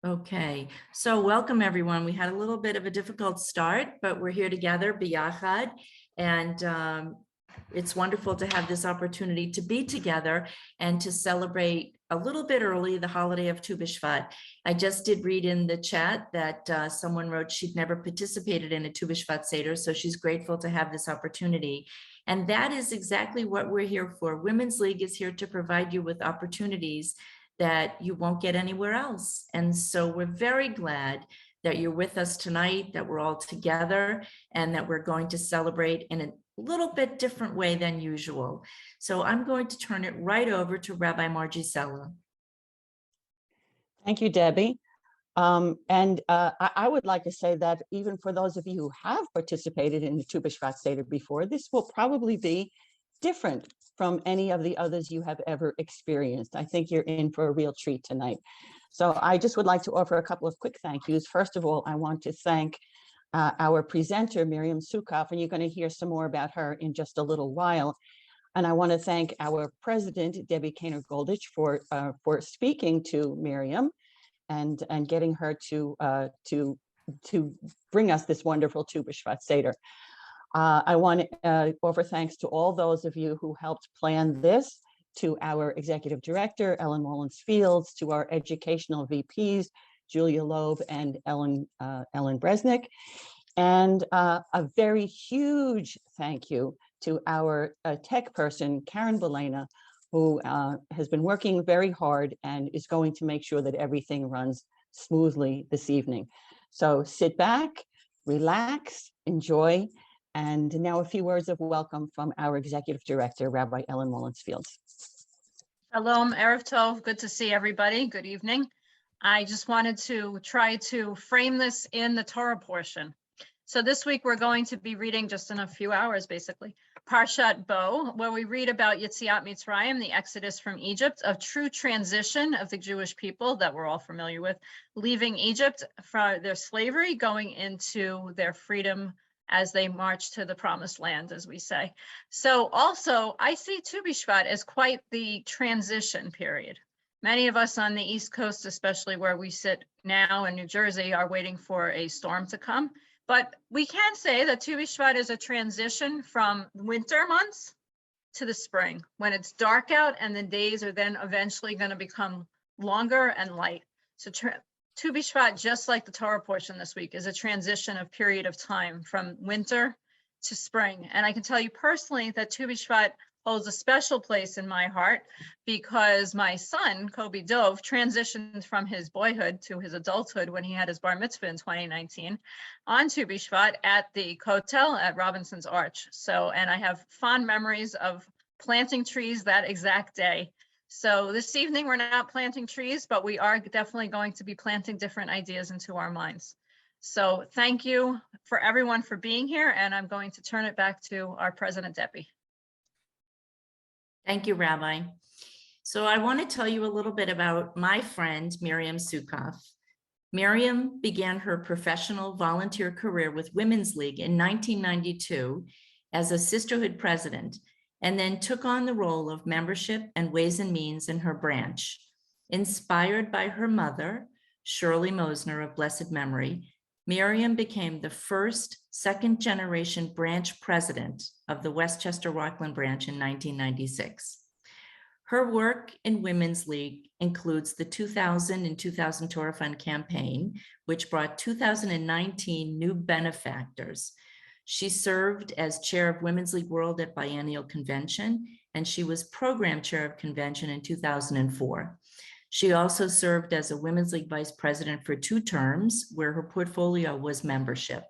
Okay, so welcome everyone. We had a little bit of a difficult start, but we're here together, Biyachad, and it's wonderful to have this opportunity to be together and to celebrate a little bit early the holiday of Tu B'Shvat. I just did read in the chat that someone wrote she'd never participated in a Tu B'Shvat Seder, so she's grateful to have this opportunity. And that is exactly what we're here for. Women's League is here to provide you with opportunities that you won't get anywhere else. And so we're very glad that you're with us tonight, that we're all together, and that we're going to celebrate in a little bit different way than usual. So I'm going to turn it right over to Rabbi Margie Sella. Thank you, Debbie. I would like to say that even for those of you who have participated in the Tu B'Shvat Seder before, this will probably be different from any of the others you have ever experienced. I think you're in for a real treat tonight. So I just would like to offer a couple of quick thank yous. First of all, I want to thank our presenter, Miriam Sukoff, and you're going to hear some more about her in just a little while. And I want to thank our president, Debbie Kaner-Goldich, for speaking to Miriam and getting her to bring us this wonderful Tu B'Shvat Seder. I want to offer thanks to all those of you who helped plan this, to our executive director, Ellen Mullins Fields, to our educational VPs, Julia Loeb and Ellen Bresnick, and a very huge thank you to our tech person, Karen Belena, who has been working very hard and is going to make sure that everything runs smoothly this evening. So sit back, relax, enjoy. And now a few words of welcome from our executive director, Rabbi Ellen Mullins Fields. Shalom, Erev Tov. Good to see everybody. Good evening. I just wanted to try to frame this in the Torah portion. So this week we're going to be reading just in a few hours, basically, Parshat Bo, where we read about Yetziat Mitzrayim, the Exodus from Egypt, a true transition of the Jewish people that we're all familiar with, leaving Egypt from their slavery, going into their freedom as they march to the promised land, as we say. So also, I see Tu B'Shvat as quite the transition period. Many of us on the East Coast, especially where we sit now in New Jersey, are waiting for a storm to come. But we can say that Tu B'Shvat is a transition from winter months to the spring, when it's dark out and the days are then eventually going to become longer and light. So Tu B'Shvat, just like the Torah portion this week, is a transition of period of time from winter to spring. And I can tell you personally that Tu B'Shvat holds a special place in my heart because my son, Kobe Dove, transitioned from his boyhood to his adulthood when he had his bar mitzvah in 2019 on Tu B'Shvat at the Kotel at Robinson's Arch. So, and I have fond memories of planting trees that exact day. So this evening, we're not planting trees, but we are definitely going to be planting different ideas into our minds. So thank you for everyone for being here, and I'm going to turn it back to our President Debbie. Thank you, Rabbi. So I want to tell you a little bit about my friend, Miriam Sukoff. Miriam began her professional volunteer career with Women's League in 1992 as a sisterhood president, and then took on the role of membership and ways and means in her branch. Inspired by her mother, Shirley Mosner of blessed memory, Miriam became the first second-generation branch president of the Westchester Rockland branch in 1996. Her work in Women's League includes the 2000 and 2000 Torah Fund campaign, which brought 2019 new benefactors. She served as chair of Women's League World at Biennial Convention, and she was program chair of convention in 2004. She also served as a Women's League vice president for 2 terms, where her portfolio was membership.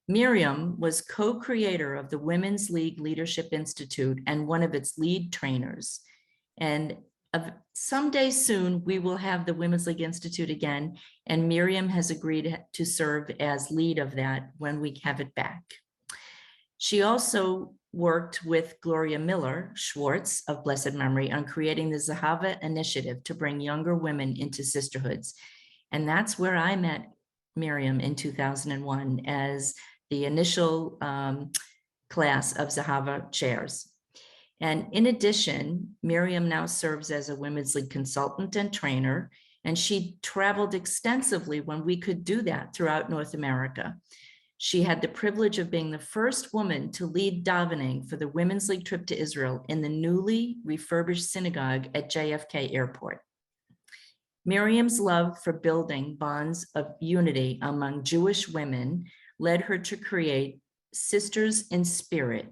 Miriam was co-creator of the Women's League Leadership Institute and one of its lead trainers. And someday soon, we will have the Women's League Institute again, and Miriam has agreed to serve as lead of that when we have it back. She also worked with Gloria Miller Schwartz of blessed memory on creating the Zahava Initiative to bring younger women into sisterhoods. And that's where I met Miriam in 2001 as the initial class of Zahava chairs. And in addition, Miriam now serves as a Women's League consultant and trainer And she traveled extensively when we could do that throughout North America. She had the privilege of being the first woman to lead davening for the Women's League trip to Israel in the newly refurbished synagogue at JFK Airport. Miriam's love for building bonds of unity among Jewish women led her to create Sisters in Spirit,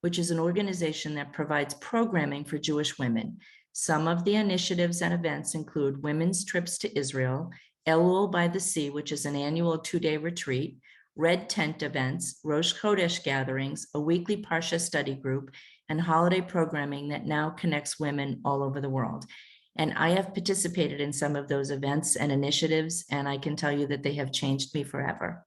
which is an organization that provides programming for Jewish women. Some of the initiatives and events include women's trips to Israel, Elul by the Sea, which is an annual 2-day retreat, Red Tent events, Rosh Chodesh gatherings, a weekly Parsha study group, and holiday programming that now connects women all over the world. And I have participated in some of those events and initiatives, and I can tell you that they have changed me forever.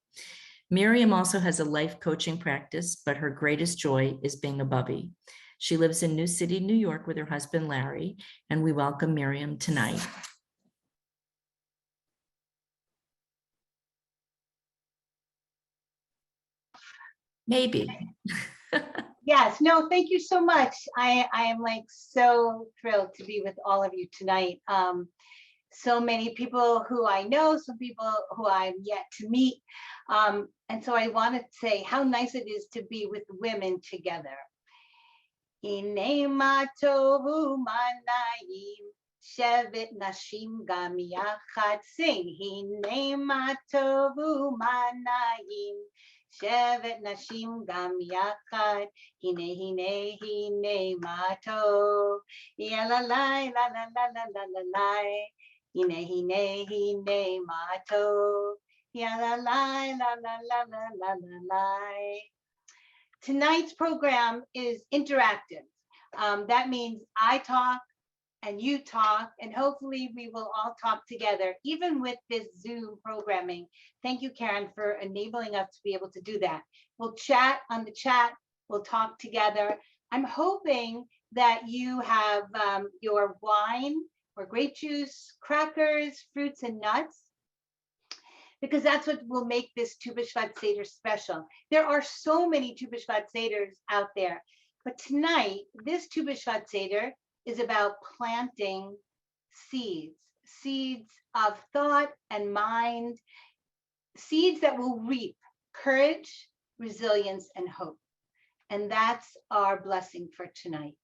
Miriam also has a life coaching practice, but her greatest joy is being a bubby. She lives in New City, New York with her husband, Larry, and we welcome Miriam tonight. Maybe. Yes, no, thank you so much. I am like so thrilled to be with all of you tonight. So many people who I know, some people who I'm yet to meet. And so I want to say how nice it is to be with women together. Hine ma tovu manayim, shevet nashim gam yachad. Sing. Hine ma tovu manayim, shevet nashim gam yachad. Hine hine ma tov. Ya la la la la la la la la la. Hine hine ma tov. Ya la la la la la la la la la. Tonight's program is interactive. That means I talk and you talk, and hopefully we will all talk together, even with this Zoom programming. Thank you, Karen, for enabling us to be able to do that. We'll chat on the chat, we'll talk together. I'm hoping that you have your wine or grape juice, crackers, fruits, and nuts, because that's what will make this Tu B'Shvat Seder special. There are so many Tu B'Shvat Seders out there, but tonight, this Tu B'Shvat Seder is about planting seeds, seeds of thought and mind, seeds that will reap courage, resilience, and hope. And that's our blessing for tonight.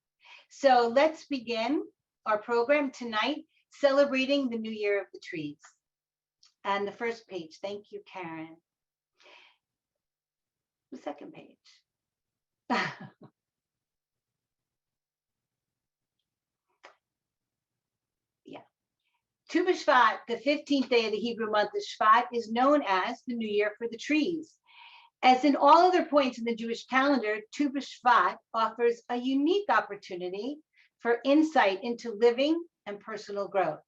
So let's begin our program tonight, celebrating the New Year of the Trees. And the first page, thank you, Karen. The second page. Yeah. Tu B'Shvat, the 15th day of the Hebrew month of Shvat, is known as the New Year for the trees. As in all other points in the Jewish calendar, Tu B'Shvat offers a unique opportunity for insight into living and personal growth.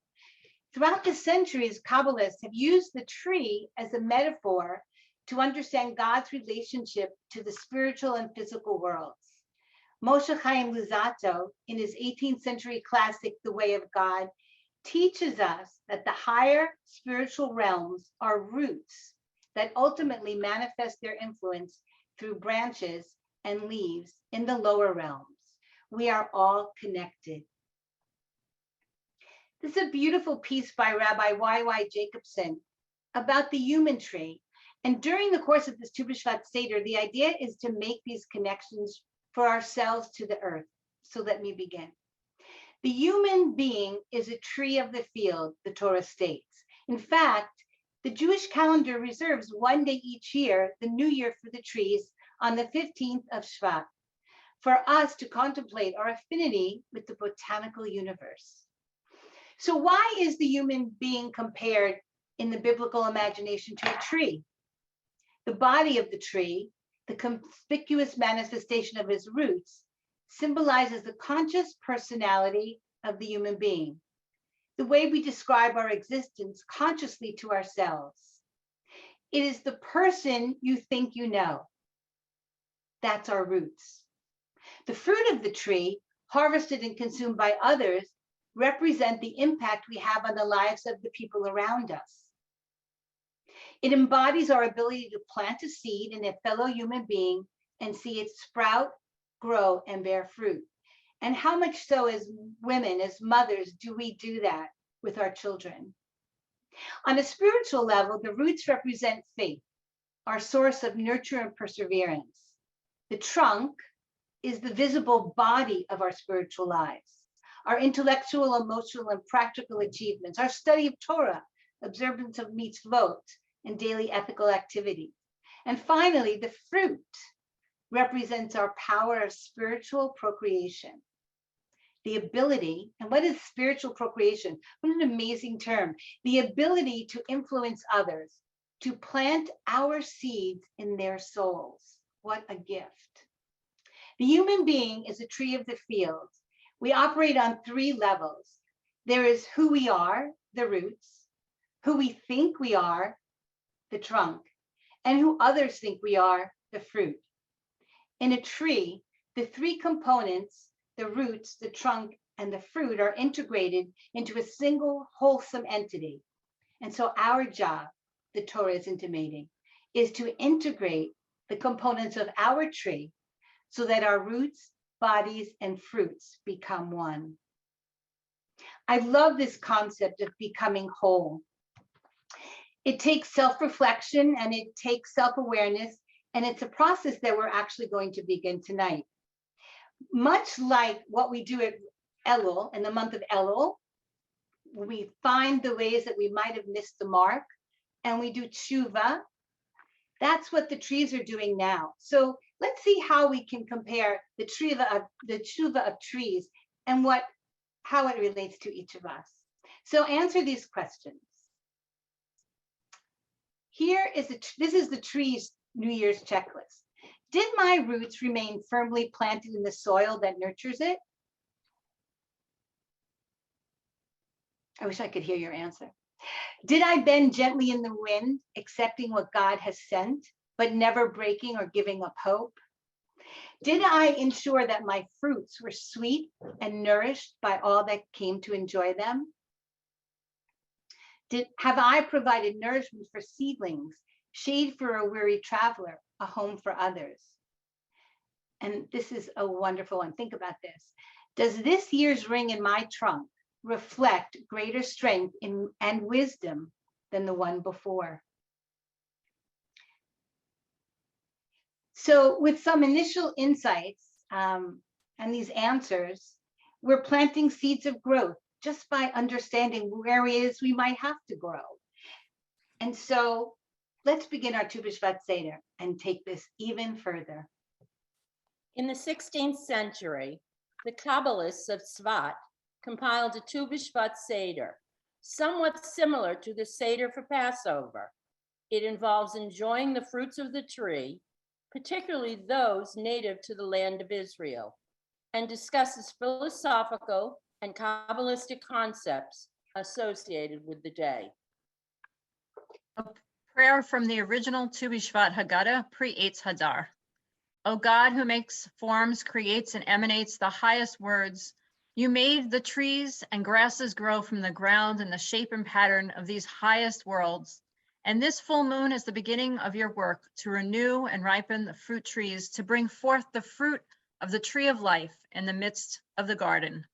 Throughout the centuries, Kabbalists have used the tree as a metaphor to understand God's relationship to the spiritual and physical worlds. Moshe Chaim Luzzatto, in his 18th century classic, The Way of God, teaches us that the higher spiritual realms are roots that ultimately manifest their influence through branches and leaves in the lower realms. We are all connected. This is a beautiful piece by Rabbi Y.Y. Jacobson about the human tree. And during the course of this Tu B'Shvat Seder, the idea is to make these connections for ourselves to the earth. So let me begin. The human being is a tree of the field, the Torah states. In fact, the Jewish calendar reserves one day each year, the New Year for the trees, on the 15th of Shvat, for us to contemplate our affinity with the botanical universe. So why is the human being compared in the biblical imagination to a tree? The body of the tree, the conspicuous manifestation of its roots, symbolizes the conscious personality of the human being, the way we describe our existence consciously to ourselves. It is the person you think you know. That's our roots. The fruit of the tree, harvested and consumed by others, represent the impact we have on the lives of the people around us. It embodies our ability to plant a seed in a fellow human being and see it sprout, grow, and bear fruit. And how much so as women, as mothers, do we do that with our children? On a spiritual level, the roots represent faith, our source of nurture and perseverance. The trunk is the visible body of our spiritual lives, our intellectual, emotional, and practical achievements, our study of Torah, observance of mitzvot, and daily ethical activity. And finally, the fruit represents our power of spiritual procreation. The ability, and what is spiritual procreation? What an amazing term. The ability to influence others, to plant our seeds in their souls. What a gift. The human being is a tree of the field. We operate on 3 levels. There is who we are, the roots, who we think we are, the trunk, and who others think we are, the fruit. In a tree, the 3 components, the roots, the trunk, and the fruit, are integrated into a single wholesome entity. And so our job, the Torah is intimating, is to integrate the components of our tree so that our roots, bodies, and fruits become one. I love this concept of becoming whole. It takes self-reflection and it takes self-awareness, and it's a process that we're actually going to begin tonight. Much like what we do at Elul, in the month of Elul, we find the ways that we might have missed the mark, and we do tshuva. That's what the trees are doing now. So let's see how we can compare the tshuva of trees and how it relates to each of us. So answer these questions. This is the tree's New Year's checklist. Did my roots remain firmly planted in the soil that nurtures it? I wish I could hear your answer. Did I bend gently in the wind, accepting what God has sent, but never breaking or giving up hope? Did I ensure that my fruits were sweet and nourished by all that came to enjoy them? Have I provided nourishment for seedlings, shade for a weary traveler, a home for others? And this is a wonderful one. Think about this. Does this year's ring in my trunk reflect greater strength and wisdom than the one before? So with some initial insights and these answers, we're planting seeds of growth just by understanding where it is we might have to grow. And so let's begin our Tu B'Shvat Seder and take this even further. In the 16th century, the Kabbalists of Tzvat compiled a Tu B'Shvat Seder, somewhat similar to the Seder for Passover. It involves enjoying the fruits of the tree, particularly those native to the land of Israel, and discusses philosophical and Kabbalistic concepts associated with the day. A prayer from the original Tu B'Shvat Haggadah pre-Eitz Hadar. O God, who makes forms, creates and emanates the highest words, you made the trees and grasses grow from the ground in the shape and pattern of these highest worlds. And this full moon is the beginning of your work to renew and ripen the fruit trees, to bring forth the fruit of the tree of life in the midst of the garden.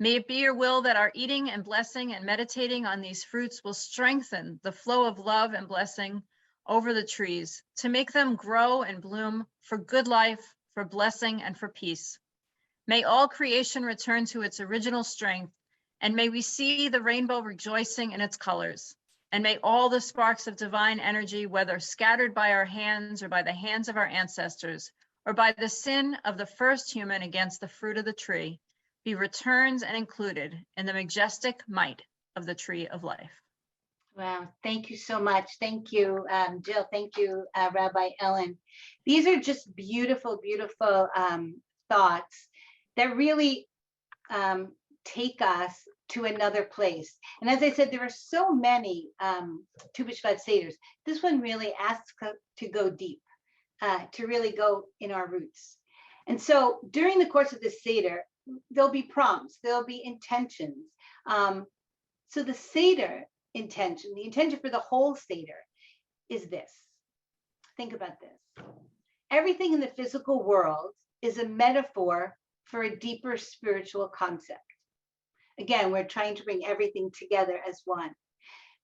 May it be your will that our eating and blessing and meditating on these fruits will strengthen the flow of love and blessing over the trees, to make them grow and bloom for good life, for blessing, and for peace. May all creation return to its original strength, and may we see the rainbow rejoicing in its colors. And may all the sparks of divine energy, whether scattered by our hands or by the hands of our ancestors, or by the sin of the first human against the fruit of the tree, be returned and included in the majestic might of the tree of life. Wow, thank you so much. Thank you, Jill. Thank you, Rabbi Ellen. These are just beautiful, beautiful thoughts that really take us to another place. And as I said, there are so many Tu B'Shvat Seders. This one really asks to go deep, to really go in our roots. And so during the course of this Seder, there'll be prompts, there'll be intentions. So the Seder intention, the intention for the whole Seder is this. Think about this. Everything in the physical world is a metaphor for a deeper spiritual concept. Again, we're trying to bring everything together as one.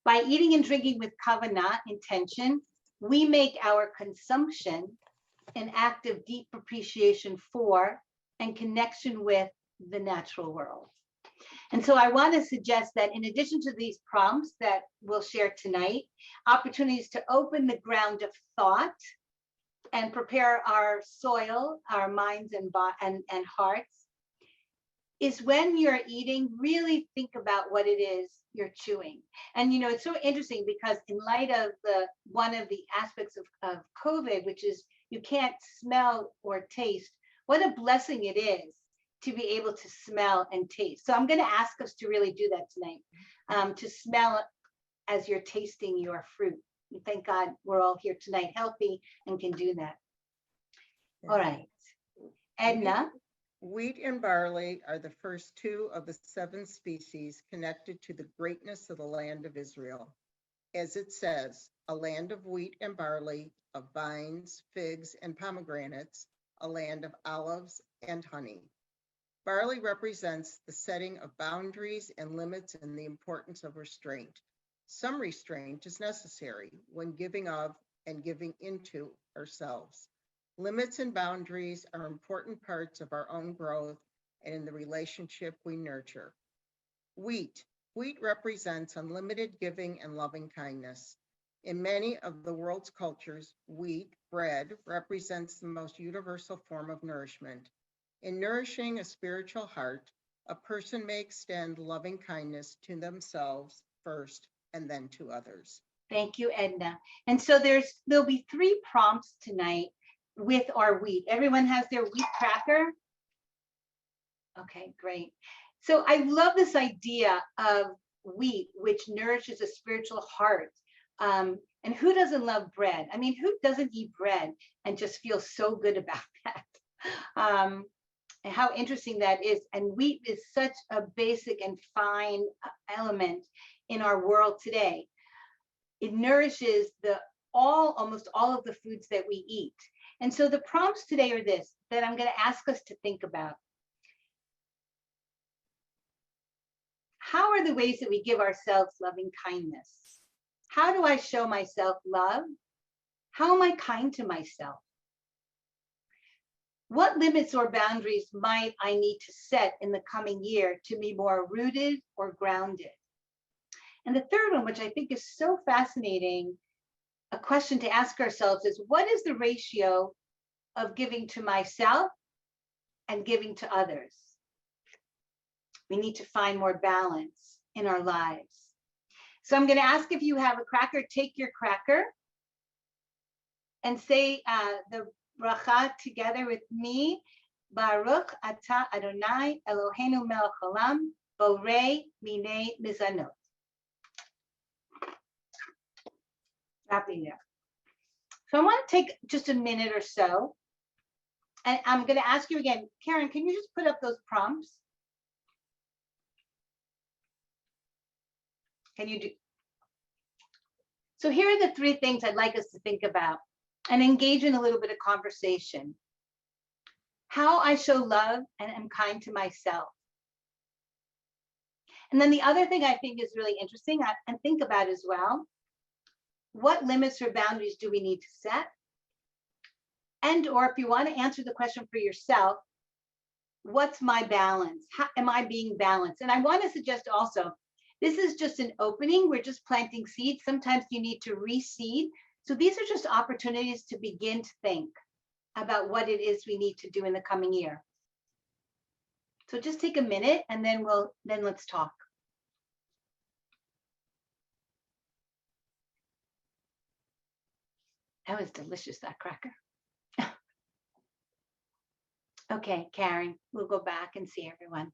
By eating and drinking with kavanah, intention, we make our consumption an act of deep appreciation for and connection with the natural world. And so I want to suggest that in addition to these prompts that we'll share tonight, opportunities to open the ground of thought and prepare our soil, our minds and hearts, is when you're eating, really think about what it is you're chewing. And you know, it's so interesting because in light of one of the aspects of COVID, which is you can't smell or taste, what a blessing it is to be able to smell and taste. So I'm going to ask us to really do that tonight, to smell as you're tasting your fruit. Thank God we're all here tonight healthy and can do that. All right, Edna. Wheat and barley are the first two of the 7 species connected to the greatness of the land of Israel. As it says, a land of wheat and barley, of vines, figs, and pomegranates, a land of olives and honey. Barley represents the setting of boundaries and limits and the importance of restraint. Some restraint is necessary when giving of and giving into ourselves. Limits and boundaries are important parts of our own growth and in the relationship we nurture. Wheat represents unlimited giving and loving kindness. In many of the world's cultures, wheat, bread, represents the most universal form of nourishment. In nourishing a spiritual heart, a person may extend loving kindness to themselves first and then to others. Thank you, Edna. And so there'll be 3 prompts tonight with our wheat. Everyone has their wheat cracker? Okay, great. So I love this idea of wheat, which nourishes a spiritual heart. And who doesn't love bread? I mean, who doesn't eat bread and just feel so good about that? And how interesting that is. And wheat is such a basic and fine element in our world today. It nourishes almost all of the foods that we eat. And so the prompts today are this, that I'm going to ask us to think about. How are the ways that we give ourselves loving kindness? How do I show myself love? How am I kind to myself? What limits or boundaries might I need to set in the coming year to be more rooted or grounded? And the third one, which I think is so fascinating, a question to ask ourselves is, what is the ratio of giving to myself and giving to others? We need to find more balance in our lives. So I'm going to ask if you have a cracker, take your cracker and say the bracha together with me. Baruch atah Adonai Eloheinu melech haolam borei minei mizanot. Wrapping there. So I want to take just a minute or so. And I'm going to ask you again, Karen, can you just put up those prompts? Can you do? So here are the 3 things I'd like us to think about and engage in a little bit of conversation. How I show love and am kind to myself. And then the other thing I think is really interesting and think about as well, what limits or boundaries do we need to set? And or if you want to answer the question for yourself, what's my balance? How am I being balanced? And I want to suggest also, this is just an opening. We're just planting seeds. Sometimes you need to reseed. So these are just opportunities to begin to think about what it is we need to do in the coming year. So just take a minute and then let's talk. That was delicious, that cracker. Okay, Karen, we'll go back and see everyone.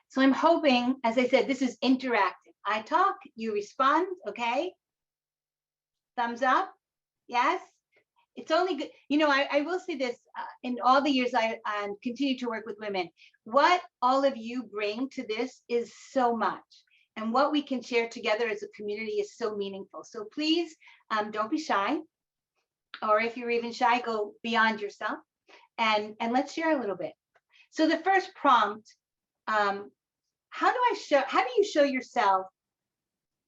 So I'm hoping, as I said, this is interactive. I talk, you respond, okay? Thumbs up, yes? It's only good, you know, I will say this, in all the years I continue to work with women, what all of you bring to this is so much. And what we can share together as a community is so meaningful. So please, don't be shy. Or if you're even shy, go beyond yourself and let's share a little bit. So the first prompt how do you show yourself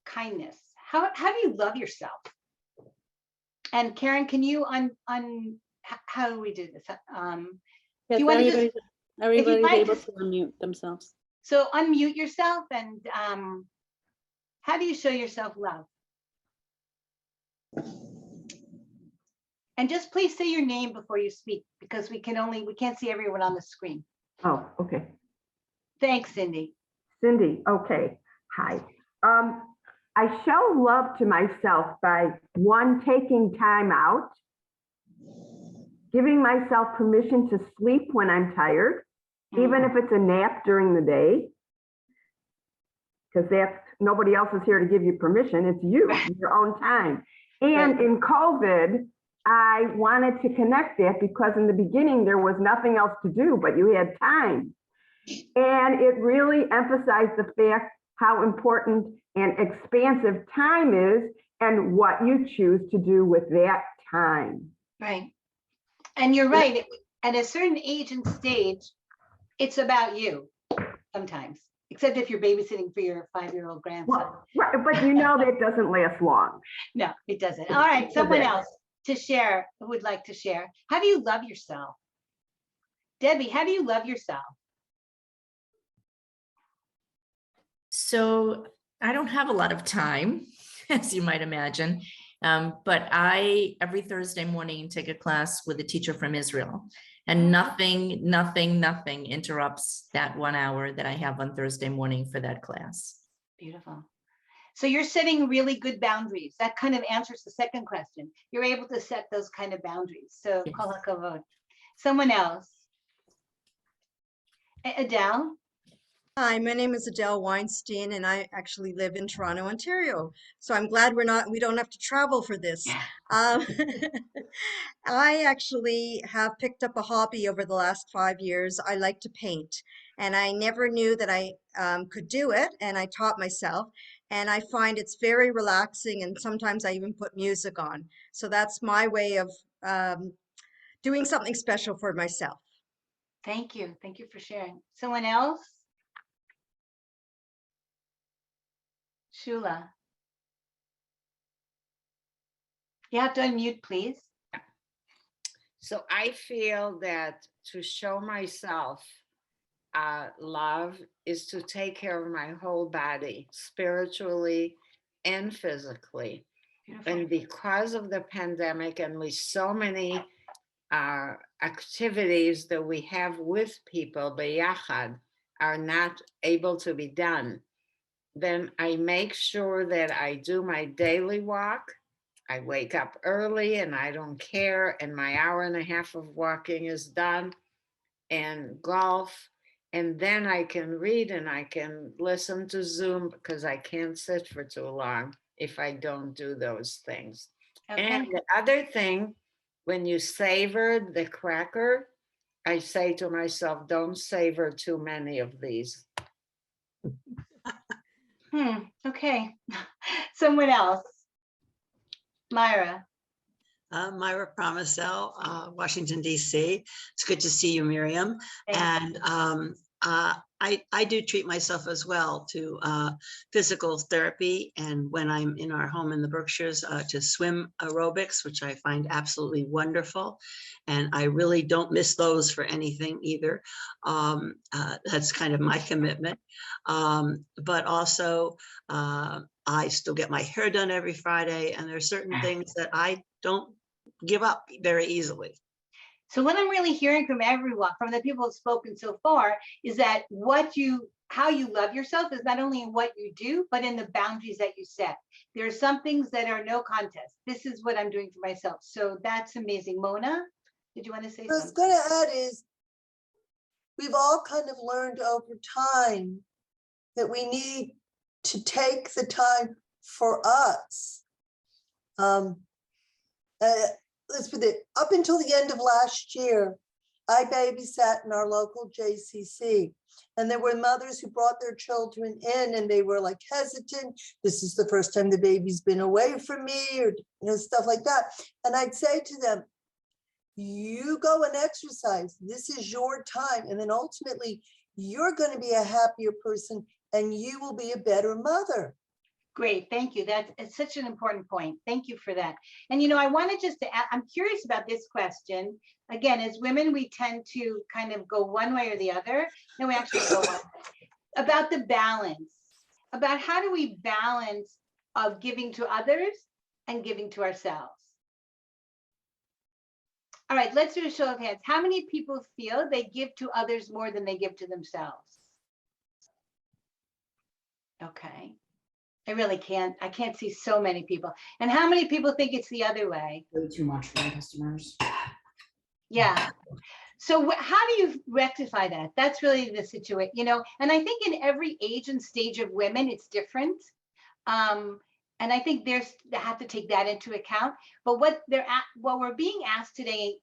kindness? How do you love yourself? And Karen, can you how do we do this? Yes, you wanna just- everybody's might able just- to unmute themselves. So unmute yourself and how do you show yourself love? And just please say your name before you speak because we can't see everyone on the screen. Oh, okay. Thanks, Cindy. Cindy, okay. Hi. I show love to myself by one, taking time out, giving myself permission to sleep when I'm tired, even if it's a nap during the day. Because nobody else is here to give you permission. It's you, your own time. And in COVID, I wanted to connect that because in the beginning, there was nothing else to do, but you had time. And it really emphasized the fact how important and expansive time is and what you choose to do with that time. Right. And you're right. At a certain age and stage, it's about you sometimes, except if you're babysitting for your 5-year-old grandson. Well, right, but you know that doesn't last long. No, it doesn't. All right, someone else to share who would like to share. How do you love yourself? Debbie, how do you love yourself? So I don't have a lot of time, as you might imagine. But I, every Thursday morning, take a class with a teacher from Israel. And nothing interrupts that 1 hour that I have on Thursday morning for that class. Beautiful. So you're setting really good boundaries. That kind of answers the second question. You're able to set those kind of boundaries. So Yes. kol hakavod. Someone else. Adele? Hi, my name is Adele Weinstein, and I actually live in Toronto, Ontario. So I'm glad we don't have to travel for this. Um, I actually have picked up a hobby over the last 5 years. I like to paint, and I never knew that I could do it, and I taught myself. And I find it's very relaxing, and sometimes I even put music on. So that's my way of doing something special for myself. Thank you. Thank you for sharing. Someone else? Shula. You have to unmute, please. So I feel that to show myself love is to take care of my whole body, spiritually and physically. Beautiful. And because of the pandemic and with so many activities that we have with people, beyachad, are not able to be done, then I make sure that I do my daily walk. I wake up early and I don't care. And my 1.5 hours of walking is done, and golf. And then I can read and I can listen to Zoom because I can't sit for too long if I don't do those things. Okay. And the other thing, when you savor the cracker, I say to myself, don't savor too many of these. Okay. Someone else. Myra. Myra Promisel, Washington, D.C. It's good to see you, Miriam. Thank And I do treat myself as well to physical therapy. And when I'm in our home in the Berkshires, to swim aerobics, which I find absolutely wonderful. And I really don't miss those for anything either. That's kind of my commitment. But also, I still get my hair done every Friday. And there's certain things that I don't give up very easily. So what I'm really hearing from everyone, from the people who've spoken so far, is that how you love yourself is not only in what you do, but in the boundaries that you set. There are some things that are no contest. This is what I'm doing for myself. So that's amazing. Mona, did you want to say What I was something? going to add is we've all kind of learned over time that we need to take the time for us. Let's put it, up until the end of last year, I babysat in our local JCC, and there were mothers who brought their children in and they were like hesitant. This is the first time the baby's been away from me, or stuff like that. And I'd say to them, you go and exercise. This is your time. And then ultimately you're going to be a happier person and you will be a better mother. Great, thank you. It's such an important point. Thank you for that. And I wanted just to add, I'm curious about this question. Again, as women, we tend to kind of go one way or the other. No, we actually go one way. About the balance, about how do we balance of giving to others and giving to ourselves? All right, let's do a show of hands. How many people feel they give to others more than they give to themselves? Okay. I can't see so many people. And how many people think it's the other way? Way too much for my customers. Yeah. So how do you rectify that? That's really the situation, and I think in every age and stage of women, it's different. And I think they have to take that into account. But what we're being asked today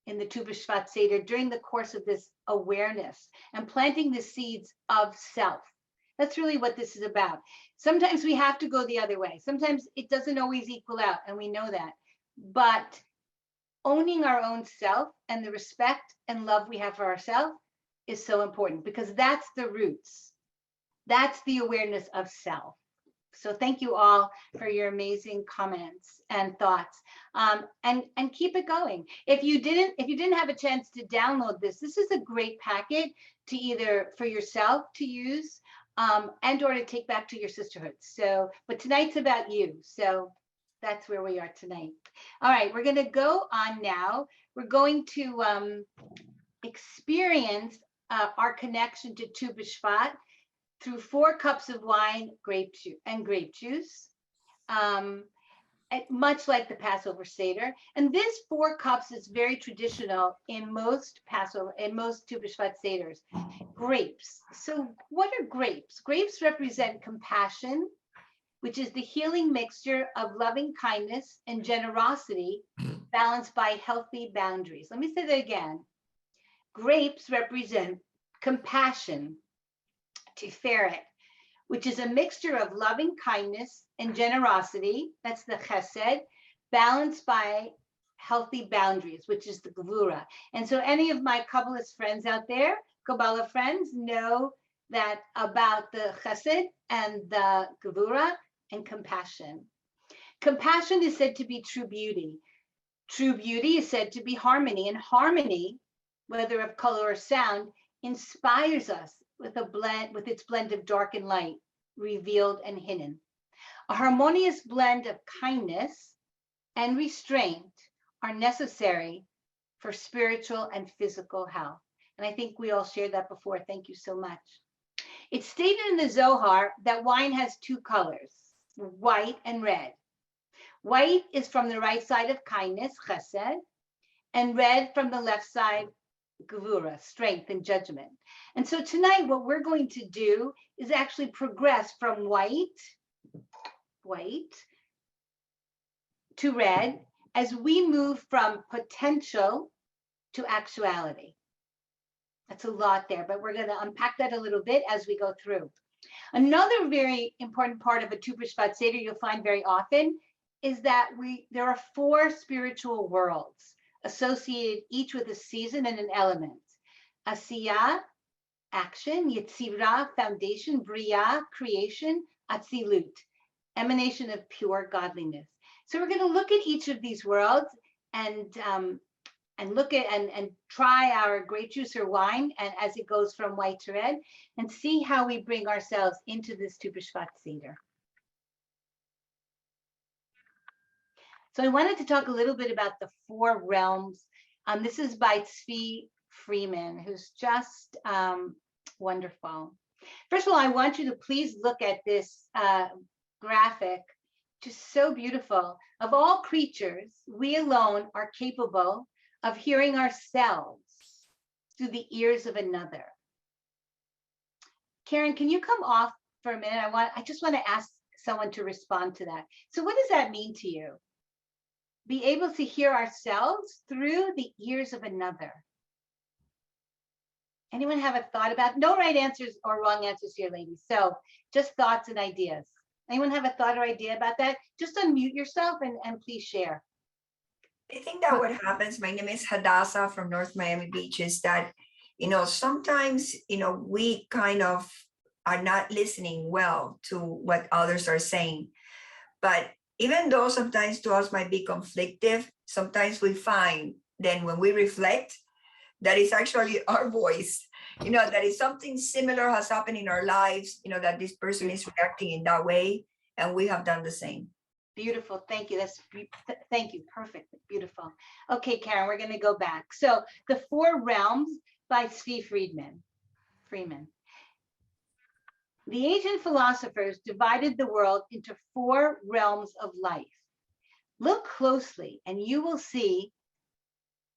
in the Tu B'Shvat Seder during the course of this awareness and planting the seeds of self. That's really what this is about. Sometimes we have to go the other way. Sometimes it doesn't always equal out, and we know that. But owning our own self and the respect and love we have for ourselves is so important, because that's the roots. That's the awareness of self. So thank you all for your amazing comments and thoughts, and keep it going. If you didn't have a chance to download this is a great packet to either for yourself to use and or to take back to your sisterhood. So, but tonight's about you. So that's where we are tonight. All right, we're going to go on now. We're going to experience our connection to Tu B'Shvat through 4 cups of wine, grape juice, much like the Passover Seder. And this 4 cups is very traditional in most Tu B'Shvat Seders. Grapes. So what are grapes? Grapes represent compassion, which is the healing mixture of loving kindness and generosity balanced by healthy boundaries. Let me say that again. Grapes represent compassion, tiferet, which is a mixture of loving kindness and generosity, that's the chesed, balanced by healthy boundaries, which is the gevura. And so any of my Kabbalist friends out there, Kabbalah friends, know that about the chesed and the gevura and compassion. Compassion is said to be true beauty. True beauty is said to be harmony, and harmony, whether of color or sound, inspires us with its blend of dark and light, revealed and hidden. A harmonious blend of kindness and restraint are necessary for spiritual and physical health. And I think we all shared that before. Thank you so much. It's stated in the Zohar that wine has 2 colors, white and red. White is from the right side of kindness, chesed, and red from the left side, gevura, strength and judgment. And so tonight, what we're going to do is actually progress from white to red as we move from potential to actuality. That's a lot there, but we're going to unpack that a little bit as we go through. Another very important part of a Tu B'Shvat Seder you'll find very often is that there are 4 spiritual worlds associated each with a season and an element. Asiyah, action, Yetzirah, foundation, Bria, creation, Atzilut, emanation of pure godliness. So we're going to look at each of these worlds and look at and try our grape juice or wine, and as it goes from white to red, and see how we bring ourselves into this Tu B'Shvat Seder. So I wanted to talk a little bit about the 4 realms. This is by Tzvi Freeman, who's just wonderful. First of all, I want you to please look at this graphic, just so beautiful. Of all creatures, we alone are capable of hearing ourselves through the ears of another. Karen, can you come off for a minute? I just want to ask someone to respond to that. So what does that mean to you? Be able to hear ourselves through the ears of another. Anyone have a thought about? No right answers or wrong answers here, ladies. So just thoughts and ideas. Anyone have a thought or idea about that? Just unmute yourself and please share. I think that what happens, my name is Hadassah from North Miami Beach, is that sometimes, we kind of are not listening well to what others are saying. But even though sometimes to us might be conflictive, sometimes we find then when we reflect, that is actually our voice, that is something similar has happened in our lives, that this person is reacting in that way, and we have done the same. Beautiful. Thank you. Thank you. Perfect. Beautiful. Okay, Karen, we're going to go back. So The Four Realms by Steve Freeman. The ancient philosophers divided the world into 4 realms of life. Look closely and you will see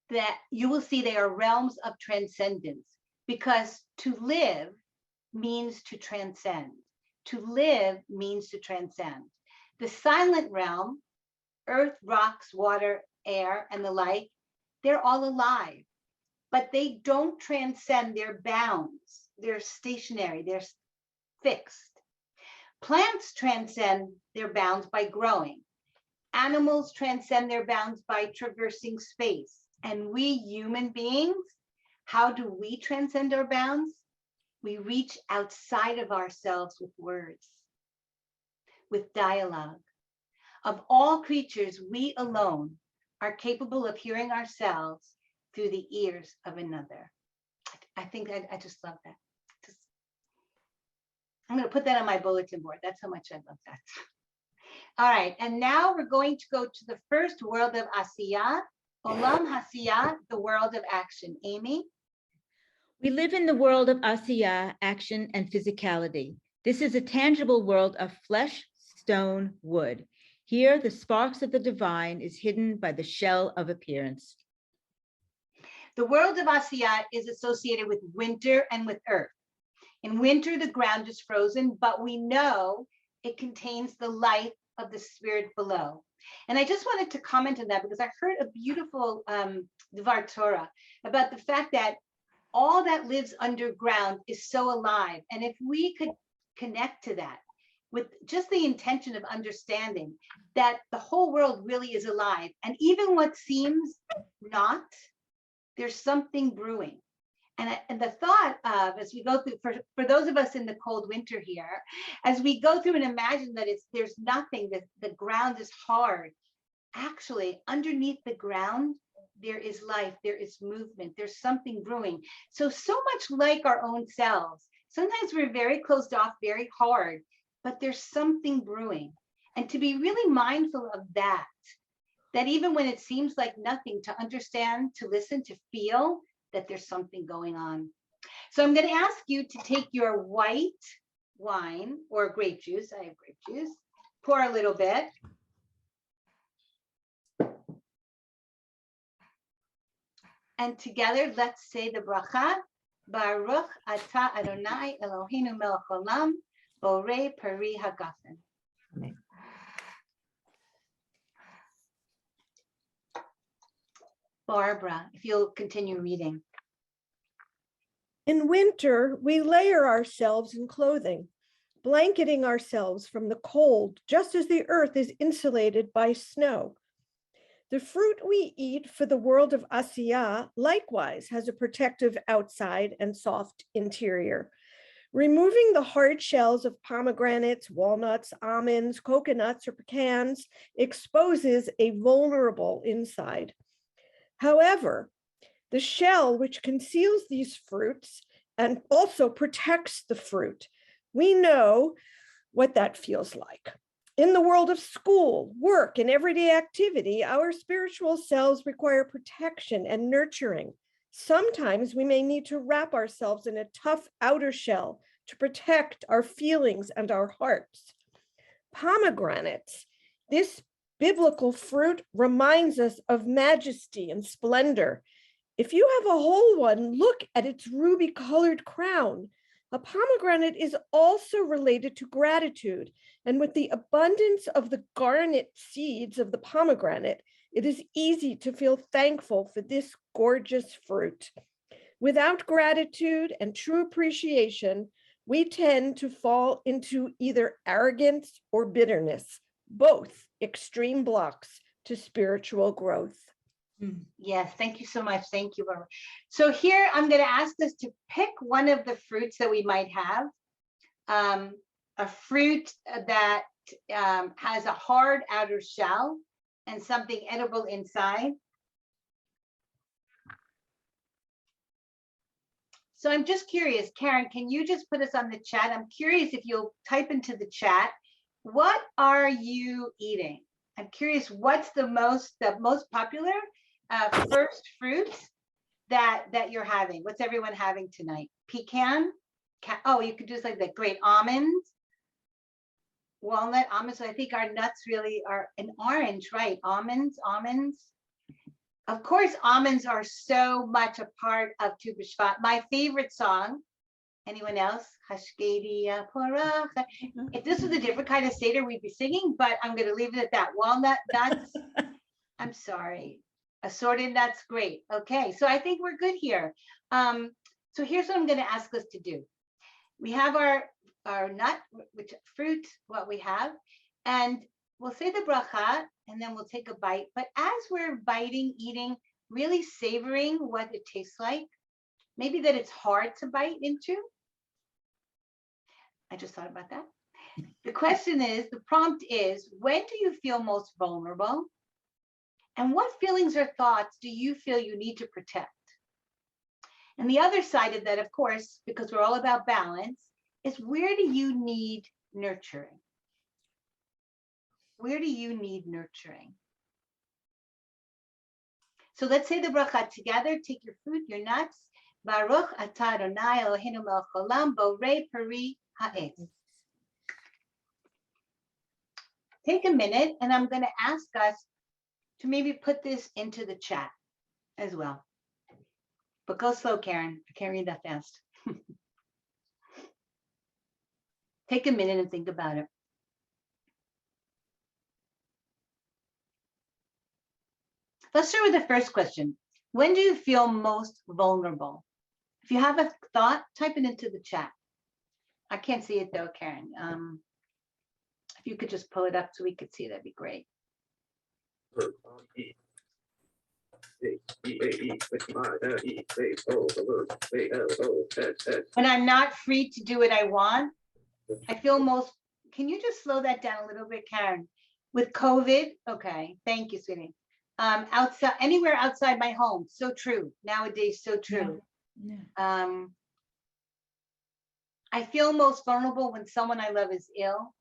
they are realms of transcendence, because to live means to transcend. To live means to transcend. The silent realm, earth, rocks, water, air, and the like, they're all alive, but they don't transcend their bounds. They're stationary, they're fixed. Plants transcend their bounds by growing. Animals transcend their bounds by traversing space. And we human beings, how do we transcend our bounds? We reach outside of ourselves with words, with dialogue. Of all creatures, we alone are capable of hearing ourselves through the ears of another. I think I just love that. I'm going to put that on my bulletin board. That's how much I love that. All right, and now we're going to go to the first world of Asiya, Olam Hasiya, the world of action. Amy? We live in the world of Asiya, action, and physicality. This is a tangible world of flesh, stone, wood. Here, the sparks of the divine is hidden by the shell of appearance. The world of Asiya is associated with winter and with earth. In winter, the ground is frozen, but we know it contains the life of the spirit below. And I just wanted to comment on that because I heard a beautiful Dvar Torah about the fact that all that lives underground is so alive. And if we could connect to that with just the intention of understanding that the whole world really is alive, and even what seems not, there's something brewing. And the thought of, as we go through, for those of us in the cold winter here, as we go through and imagine that there's nothing, that the ground is hard, actually underneath the ground, there is life, there is movement, there's something brewing. So much like our own selves, sometimes we're very closed off, very hard, but there's something brewing. And to be really mindful of that even when it seems like nothing, to understand, to listen, to feel that there's something going on. So I'm going to ask you to take your white wine or grape juice. I have grape juice. Pour a little bit. And together, let's say the bracha. Baruch atah Adonai Eloheinu melech haolam, borei peri hagafen. Amen. Barbara, if you'll continue reading. In winter, we layer ourselves in clothing, blanketing ourselves from the cold, just as the earth is insulated by snow. The fruit we eat for the world of Asiya likewise has a protective outside and soft interior. Removing the hard shells of pomegranates, walnuts, almonds, coconuts, or pecans exposes a vulnerable inside. However, the shell which conceals these fruits and also protects the fruit, we know what that feels like. In the world of school, work, and everyday activity, our spiritual selves require protection and nurturing. Sometimes we may need to wrap ourselves in a tough outer shell to protect our feelings and our hearts. Pomegranates, this biblical fruit, reminds us of majesty and splendor. If you have a whole one, look at its ruby-colored crown. A pomegranate is also related to gratitude, and with the abundance of the garnet seeds of the pomegranate, it is easy to feel thankful for this gorgeous fruit. Without gratitude and true appreciation, we tend to fall into either arrogance or bitterness, both extreme blocks to spiritual growth. Yes, thank you so much. Thank you, Barbara. So here I'm going to ask us to pick one of the fruits that we might have. A fruit that has a hard outer shell and something edible inside. So I'm just curious, Karen, can you just put us on the chat? I'm curious if you'll type into the chat, what are you eating? I'm curious, what's the most popular first fruits that you're having? What's everyone having tonight? Pecan? Oh, you could just like that. Great. Almonds, walnut, almonds. So I think our nuts really are an orange, right? Almonds. Of course, almonds are so much a part of Tu B'Shvat. My favorite song. Anyone else? Hashkedia Porach. If this was a different kind of Seder, we'd be singing, but I'm going to leave it at that. Walnut, nuts. I'm sorry. Assorted nuts, great. Okay, so I think we're good here. So here's what I'm going to ask us to do. We have our nut, which fruit, what we have, and we'll say the bracha, and then we'll take a bite. But as we're biting, eating, really savoring what it tastes like, maybe that it's hard to bite into. I just thought about that. The question is, the prompt is, when do you feel most vulnerable? And what feelings or thoughts do you feel you need to protect? And the other side of that, of course, because we're all about balance, is where do you need nurturing? Where do you need nurturing? So let's say the bracha together. Take your fruit, your nuts. Baruch atah Adonai Eloheinu melech haolam borei peri ha'etz. Take a minute, and I'm going to ask us to maybe put this into the chat as well. But go slow, Karen. I can't read that fast. Take a minute and think about it. Let's start with the first question. When do you feel most vulnerable? If you have a thought, type it into the chat. I can't see it though, Karen. If you could just pull it up so we could see, that'd be great. When I'm not free to do what I want, I feel most, can you just slow that down a little bit, Karen? With COVID, okay, thank you, sweetie. Outside, anywhere outside my home, so true. Nowadays, so true. Yeah. I feel most vulnerable when someone I love is ill.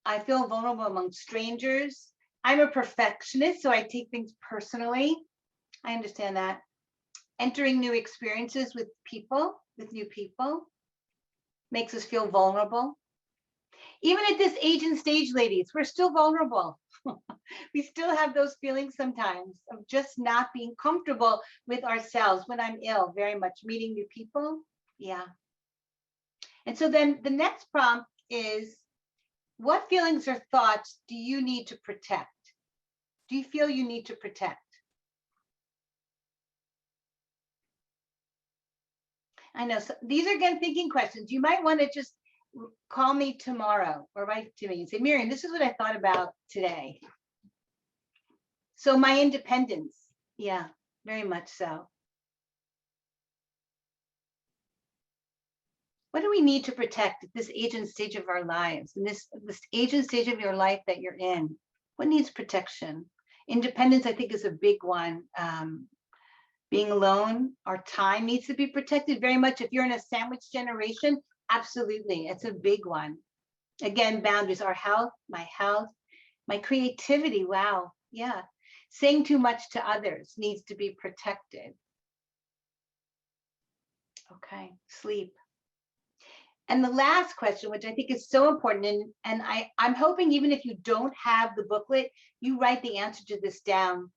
I feel vulnerable among strangers. I'm a perfectionist, so I take things personally. I understand that. Entering new experiences with people, with new people, makes us feel vulnerable. Even at this age and stage, ladies, we're still vulnerable. We still have those feelings sometimes of just not being comfortable with ourselves when I'm ill, very much meeting new people. Yeah. And so then the next prompt is, what feelings or thoughts do you need to protect? Do you feel you need to protect? I know, so these are again thinking questions. You might want to just call me tomorrow or write to me and say, Miriam, this is what I thought about today. So my independence, yeah, very much so. What do we need to protect at this age and stage of our lives, in this age and stage of your life that you're in? What needs protection? Independence, I think, is a big one. Being alone, our time needs to be protected very much. If you're in a sandwich generation, absolutely, it's a big one. Again, boundaries, our health, my creativity, wow, yeah. Saying too much to others needs to be protected. Okay, sleep. And the last question, which I think is so important, and I'm hoping even if you don't have the booklet, you write the answer to this down,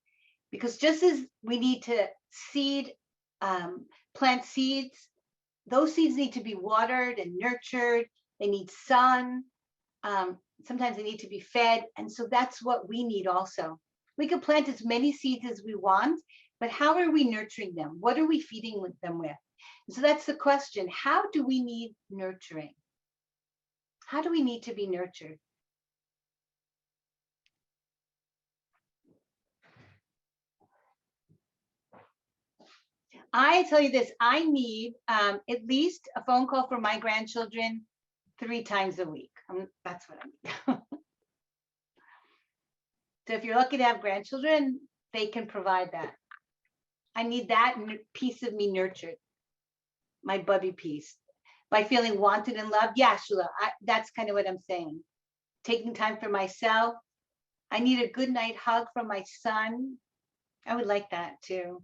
because just as we need to seed, plant seeds, those seeds need to be watered and nurtured. They need sun. Sometimes they need to be fed. And so that's what we need also. We can plant as many seeds as we want, but how are we nurturing them? What are we feeding them with? So that's the question. How do we need nurturing? How do we need to be nurtured? I tell you this, I need at least a phone call from my grandchildren 3 times a week. That's what I need. So if you're lucky to have grandchildren, they can provide that. I need that piece of me nurtured, my bubby piece. By feeling wanted and loved, yeah, Shula, that's kind of what I'm saying. Taking time for myself. I need a good night hug from my son. I would like that too.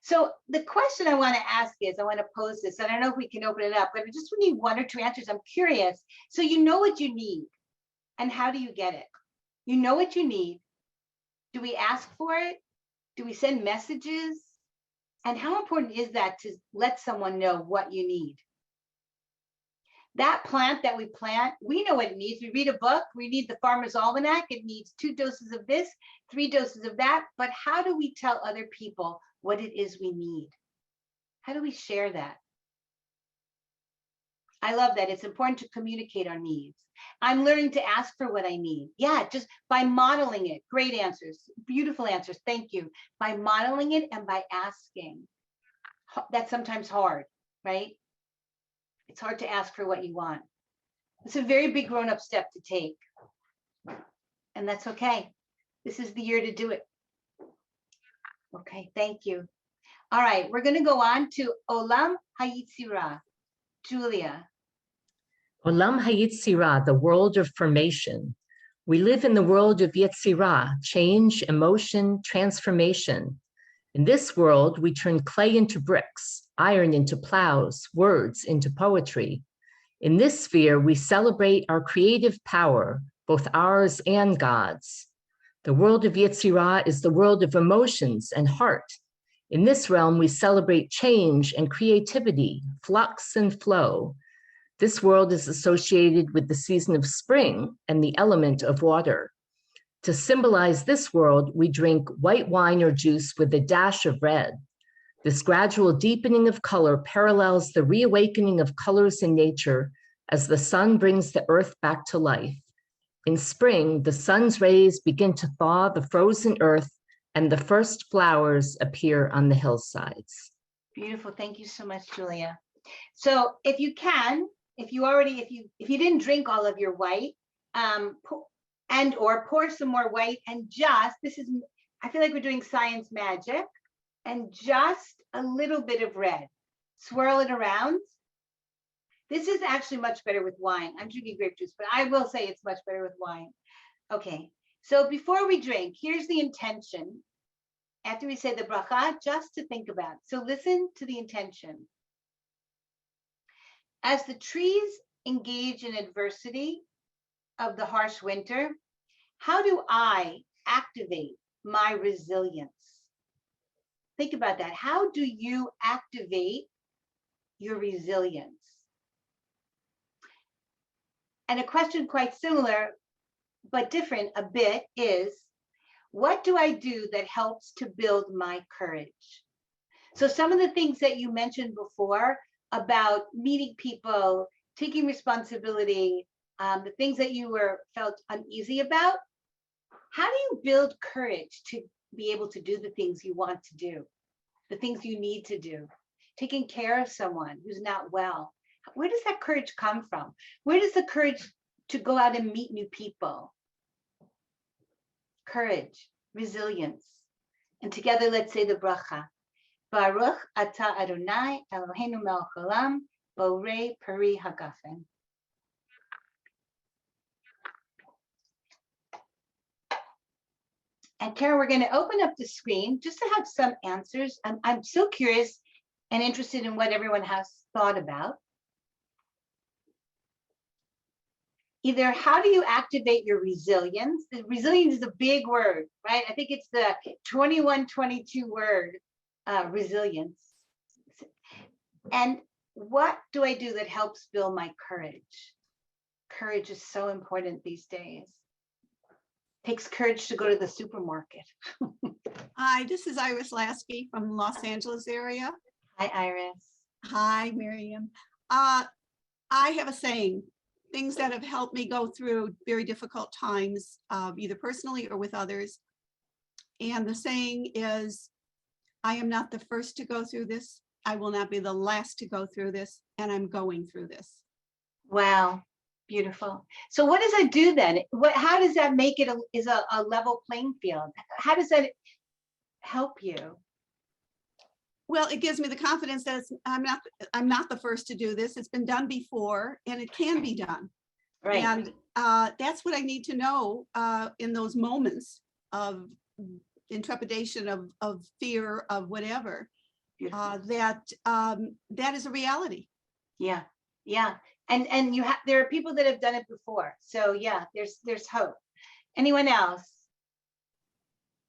So the question I want to ask is, I want to pose this, and I don't know if we can open it up, but I just need 1 or 2 answers. I'm curious. So you know what you need, and how do you get it? You know what you need. Do we ask for it? Do we send messages? And how important is that to let someone know what you need? That plant that we plant, we know what it needs. We read a book, we need the Farmer's Almanac. It needs 2 doses of this, 3 doses of that. But how do we tell other people what it is we need? How do we share that? I love that. It's important to communicate our needs. I'm learning to ask for what I need. Yeah, just by modeling it. Great answers, beautiful answers. Thank you. By modeling it and by asking. That's sometimes hard, right? It's hard to ask for what you want. It's a very big grown-up step to take. And that's okay. This is the year to do it. Okay, thank you. All right, we're going to go on to Olam Hayitzira. Julia. Olam Hayitzira, the world of formation. We live in the world of Yetzirah, change, emotion, transformation. In this world, we turn clay into bricks, iron into plows, words into poetry. In this sphere, we celebrate our creative power, both ours and God's. The world of Yetzirah is the world of emotions and heart. In this realm, we celebrate change and creativity, flux and flow. This world is associated with the season of spring and the element of water. To symbolize this world, we drink white wine or juice with a dash of red. This gradual deepening of color parallels the reawakening of colors in nature as the sun brings the earth back to life. In spring, the sun's rays begin to thaw the frozen earth and the first flowers appear on the hillsides. Beautiful. Thank you so much, Julia. So if you can, if you didn't drink all of your white, or pour some more white and I feel like we're doing science magic, and just a little bit of red. Swirl it around. This is actually much better with wine. I'm drinking grape juice, but I will say it's much better with wine. Okay, so before we drink, here's the intention. After we say the bracha, just to think about. So listen to the intention. As the trees engage in adversity of the harsh winter, how do I activate my resilience? Think about that. How do you activate your resilience? And a question quite similar, but different a bit is, what do I do that helps to build my courage? So some of the things that you mentioned before about meeting people, taking responsibility, the things that you felt uneasy about, how do you build courage to be able to do the things you want to do, the things you need to do, taking care of someone who's not well? Where does that courage come from? Where does the courage to go out and meet new people? Courage, resilience. And together, let's say the bracha. Baruch atah Adonai Eloheinu melech haolam borei peri hagafen. And Karen, we're going to open up the screen just to have some answers. I'm so curious and interested in what everyone has thought about. Either how do you activate your resilience? The resilience is a big word, right? I think it's the 2122 word, resilience. And what do I do that helps build my courage? Courage is so important these days. Takes courage to go to the supermarket. Hi, this is Iris Lasky from the Los Angeles area. Hi, Iris. Hi, Miriam. I have a saying, things that have helped me go through very difficult times, either personally or with others. And the saying is, I am not the first to go through this. I will not be the last to go through this, and I'm going through this. Wow, beautiful. So what does it do then? How does that make it a level playing field? How does that help you? Well, it gives me the confidence that I'm not the first to do this. It's been done before, and it can be done. Right. And that's what I need to know in those moments of intrepidation, of fear, of whatever. That is a reality. Yeah, yeah. And there are people that have done it before. So yeah, there's hope. Anyone else?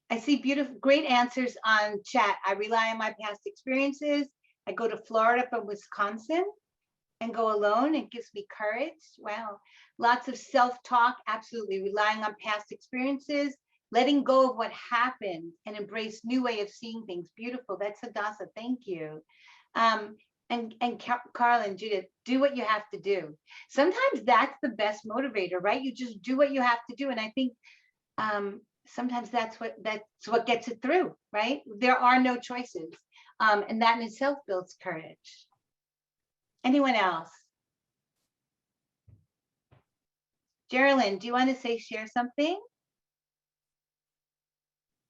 I see great answers on chat. I rely on my past experiences. I go to Florida from Wisconsin and go alone. It gives me courage. Wow. Lots of self-talk. Absolutely. Relying on past experiences, letting go of what happened and embrace new way of seeing things. Beautiful. That's Hadassah. Thank you. And Carl and Judith, do what you have to do. Sometimes that's the best motivator, right? You just do what you have to do. And I think sometimes that's what gets it through, right? There are no choices. And that in itself builds courage. Anyone else? Geraldine, do you want to share something?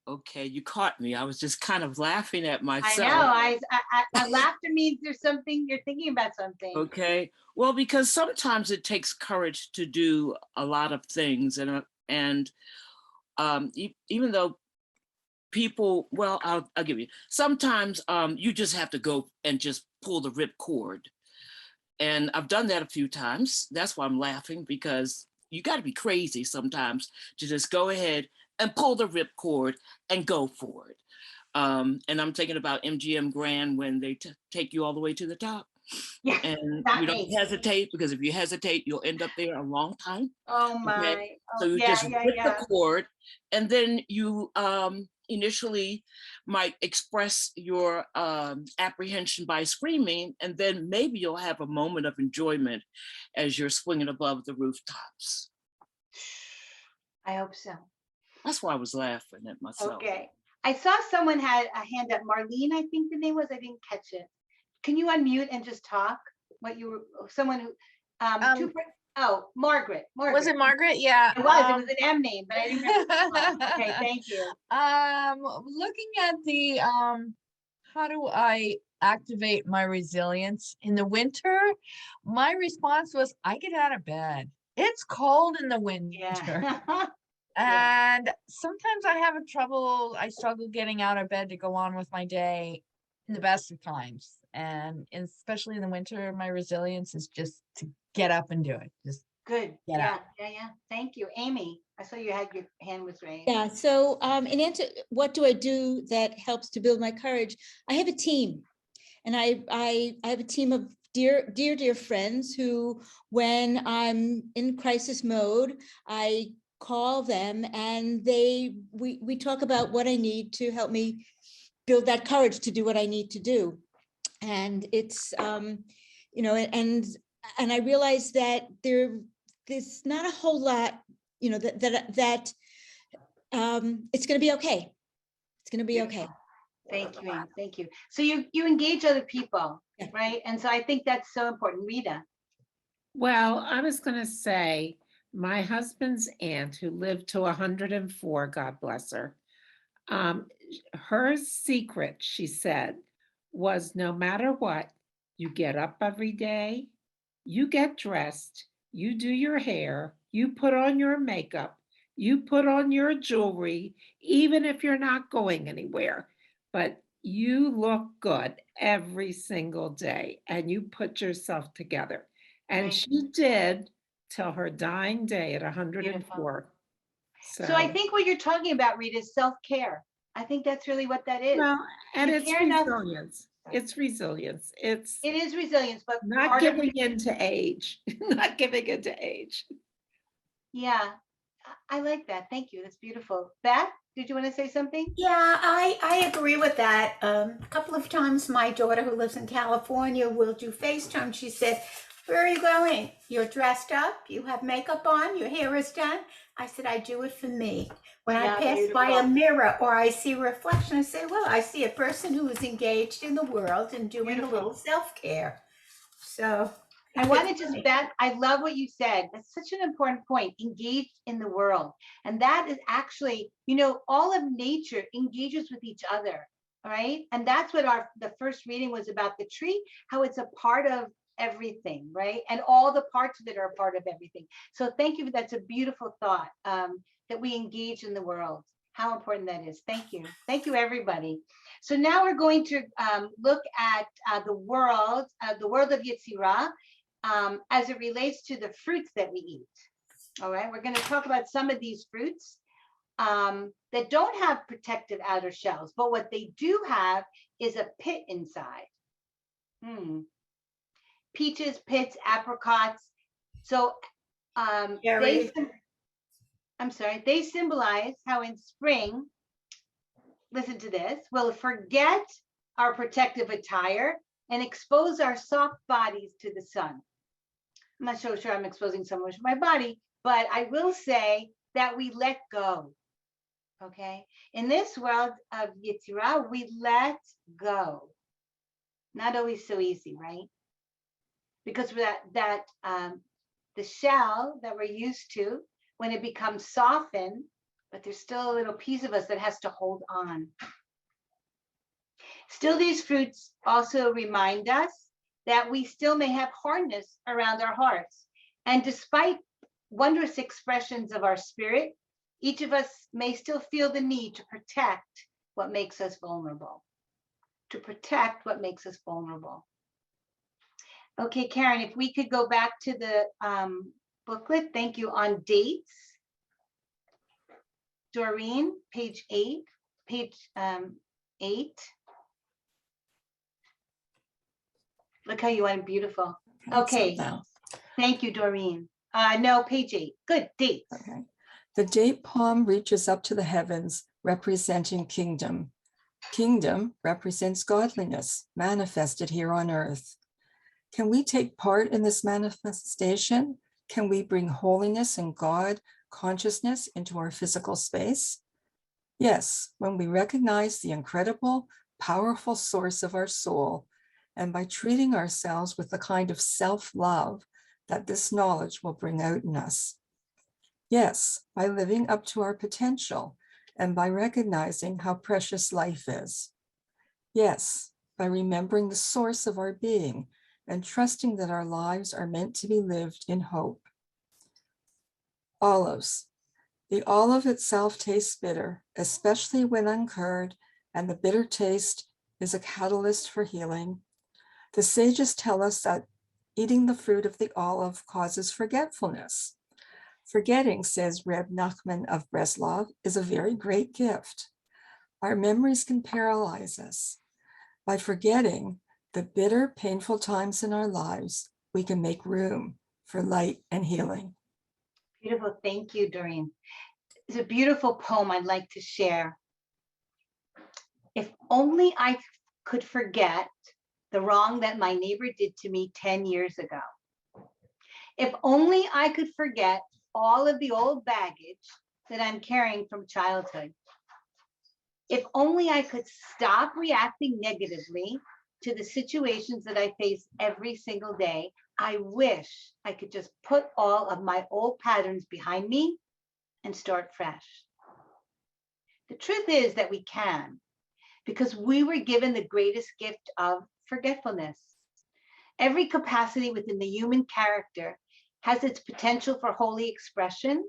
Okay, you caught me. I was just kind of laughing at myself. I know. Laughter means there's something, you're thinking about something. Okay. Well, because sometimes it takes courage to do a lot of things, and even though people, well, I'll give you. Sometimes you just have to go and just pull the ripcord, and I've done that a few times. That's why I'm laughing, because you got to be crazy sometimes to just go ahead and pull the ripcord and go for it. And I'm thinking about MGM Grand when they take you all the way to the top. Yeah, and you don't hesitate, because if you hesitate, you'll end up there a long time. Oh my. Okay? Oh, So you yeah, just yeah, rip yeah. the cord, and then you initially might express your apprehension by screaming, and then maybe you'll have a moment of enjoyment as you're swinging above the rooftops. I hope so. That's why I was laughing at myself. Okay. I saw someone had a hand up. Marlene, I think the name was. I didn't catch it. Can you unmute and just talk? What you were, someone who, Margaret. Was it Margaret? Yeah. It was an M name, but I didn't remember. Okay, thank you. Looking at the, how do I activate my resilience in the winter? My response was, I get out of bed. It's cold in the winter. Yeah. And sometimes I struggle getting out of bed to go on with my day in the best of times. And especially in the winter, my resilience is just to get up and do it. Just good. Get Yeah, up. yeah. Thank you. Amy, I saw you had your hand was raised. Yeah, so in answer, what do I do that helps to build my courage? I have a team, and I have a team of dear friends who, when I'm in crisis mode, I call them, and we talk about what I need to help me build that courage to do what I need to do. And it's you know, and I realize that there's not a whole lot, you know, that it's going to be okay. It's going to be okay. Thank you, Amy. Thank you. So you engage other people, right? And so I think that's so important. Rita. Well, I was going to say, my husband's aunt, who lived to 104, God bless her, her secret, she said, was no matter what, you get up every day, you get dressed, you do your hair, you put on your makeup, you put on your jewelry, even if you're not going anywhere, but you look good every single day and you put yourself together. And she did till her dying day at 104. So I think what you're talking about, Rita, is self-care. I think that's really what that is. Well, and You it's care enough- resilience. It's resilience. It is resilience, but Not part of- giving into age. Not giving into age. Yeah, I like that. Thank you. That's beautiful. Beth, did you want to say something? Yeah, I agree with that. A couple of times my daughter, who lives in California, will do FaceTime. She said, where are you going? You're dressed up, you have makeup on, your hair is done. I said, I do it for me. When I Yeah, pass by a beautiful. mirror or I see a reflection, I say, well, I see a person who is engaged in the world and doing a little self-care. So I want to just bet, I love what you said. That's such an important point, engaged in the world. And that is actually, all of nature engages with each other, right? And that's what the first reading was about, the tree, how it's a part of everything, right? And all the parts of it are a part of everything. So thank you, that's a beautiful thought, that we engage in the world. How important that is. Thank you. Thank you, everybody. So now we're going to look at the world of Yetzirah, as it relates to the fruits that we eat. All right, we're going to talk about some of these fruits that don't have protective outer shells, but what they do have is a pit inside. Peaches, pits, apricots. So they symbolize how in spring, listen to this, we'll forget our protective attire and expose our soft bodies to the sun. I'm not so sure I'm exposing so much of my body, but I will say that we let go, okay? In this world of Yetzirah, we let go. Not always so easy, right? Because the shell that we're used to, when it becomes softened, but there's still a little piece of us that has to hold on. Still, these fruits also remind us that we still may have hardness around our hearts. And despite wondrous expressions of our spirit, each of us may still feel the need to protect what makes us vulnerable. To protect what makes us vulnerable. Okay, Karen, if we could go back to the booklet, thank you, on dates. Doreen, page 8. Look how you went beautiful. Okay, thank you, Doreen. No, page 8. Good, dates. Okay. The date palm reaches up to the heavens, representing kingdom. Kingdom represents godliness, manifested here on earth. Can we take part in this manifestation? Can we bring holiness and God consciousness into our physical space? Yes, when we recognize the incredible, powerful source of our soul, and by treating ourselves with the kind of self-love that this knowledge will bring out in us. Yes, by living up to our potential and by recognizing how precious life is. Yes, by remembering the source of our being and trusting that our lives are meant to be lived in hope. Olives. The olive itself tastes bitter, especially when uncured, and the bitter taste is a catalyst for healing. The sages tell us that eating the fruit of the olive causes forgetfulness. Forgetting, says Reb Nachman of Breslov, is a very great gift. Our memories can paralyze us. By forgetting the bitter, painful times in our lives, we can make room for light and healing. Beautiful, thank you, Doreen. It's a beautiful poem I'd like to share. If only I could forget the wrong that my neighbor did to me 10 years ago. If only I could forget all of the old baggage that I'm carrying from childhood. If only I could stop reacting negatively to the situations that I face every single day. I wish I could just put all of my old patterns behind me and start fresh. The truth is that we can, because we were given the greatest gift of forgetfulness. Every capacity within the human character has its potential for holy expression,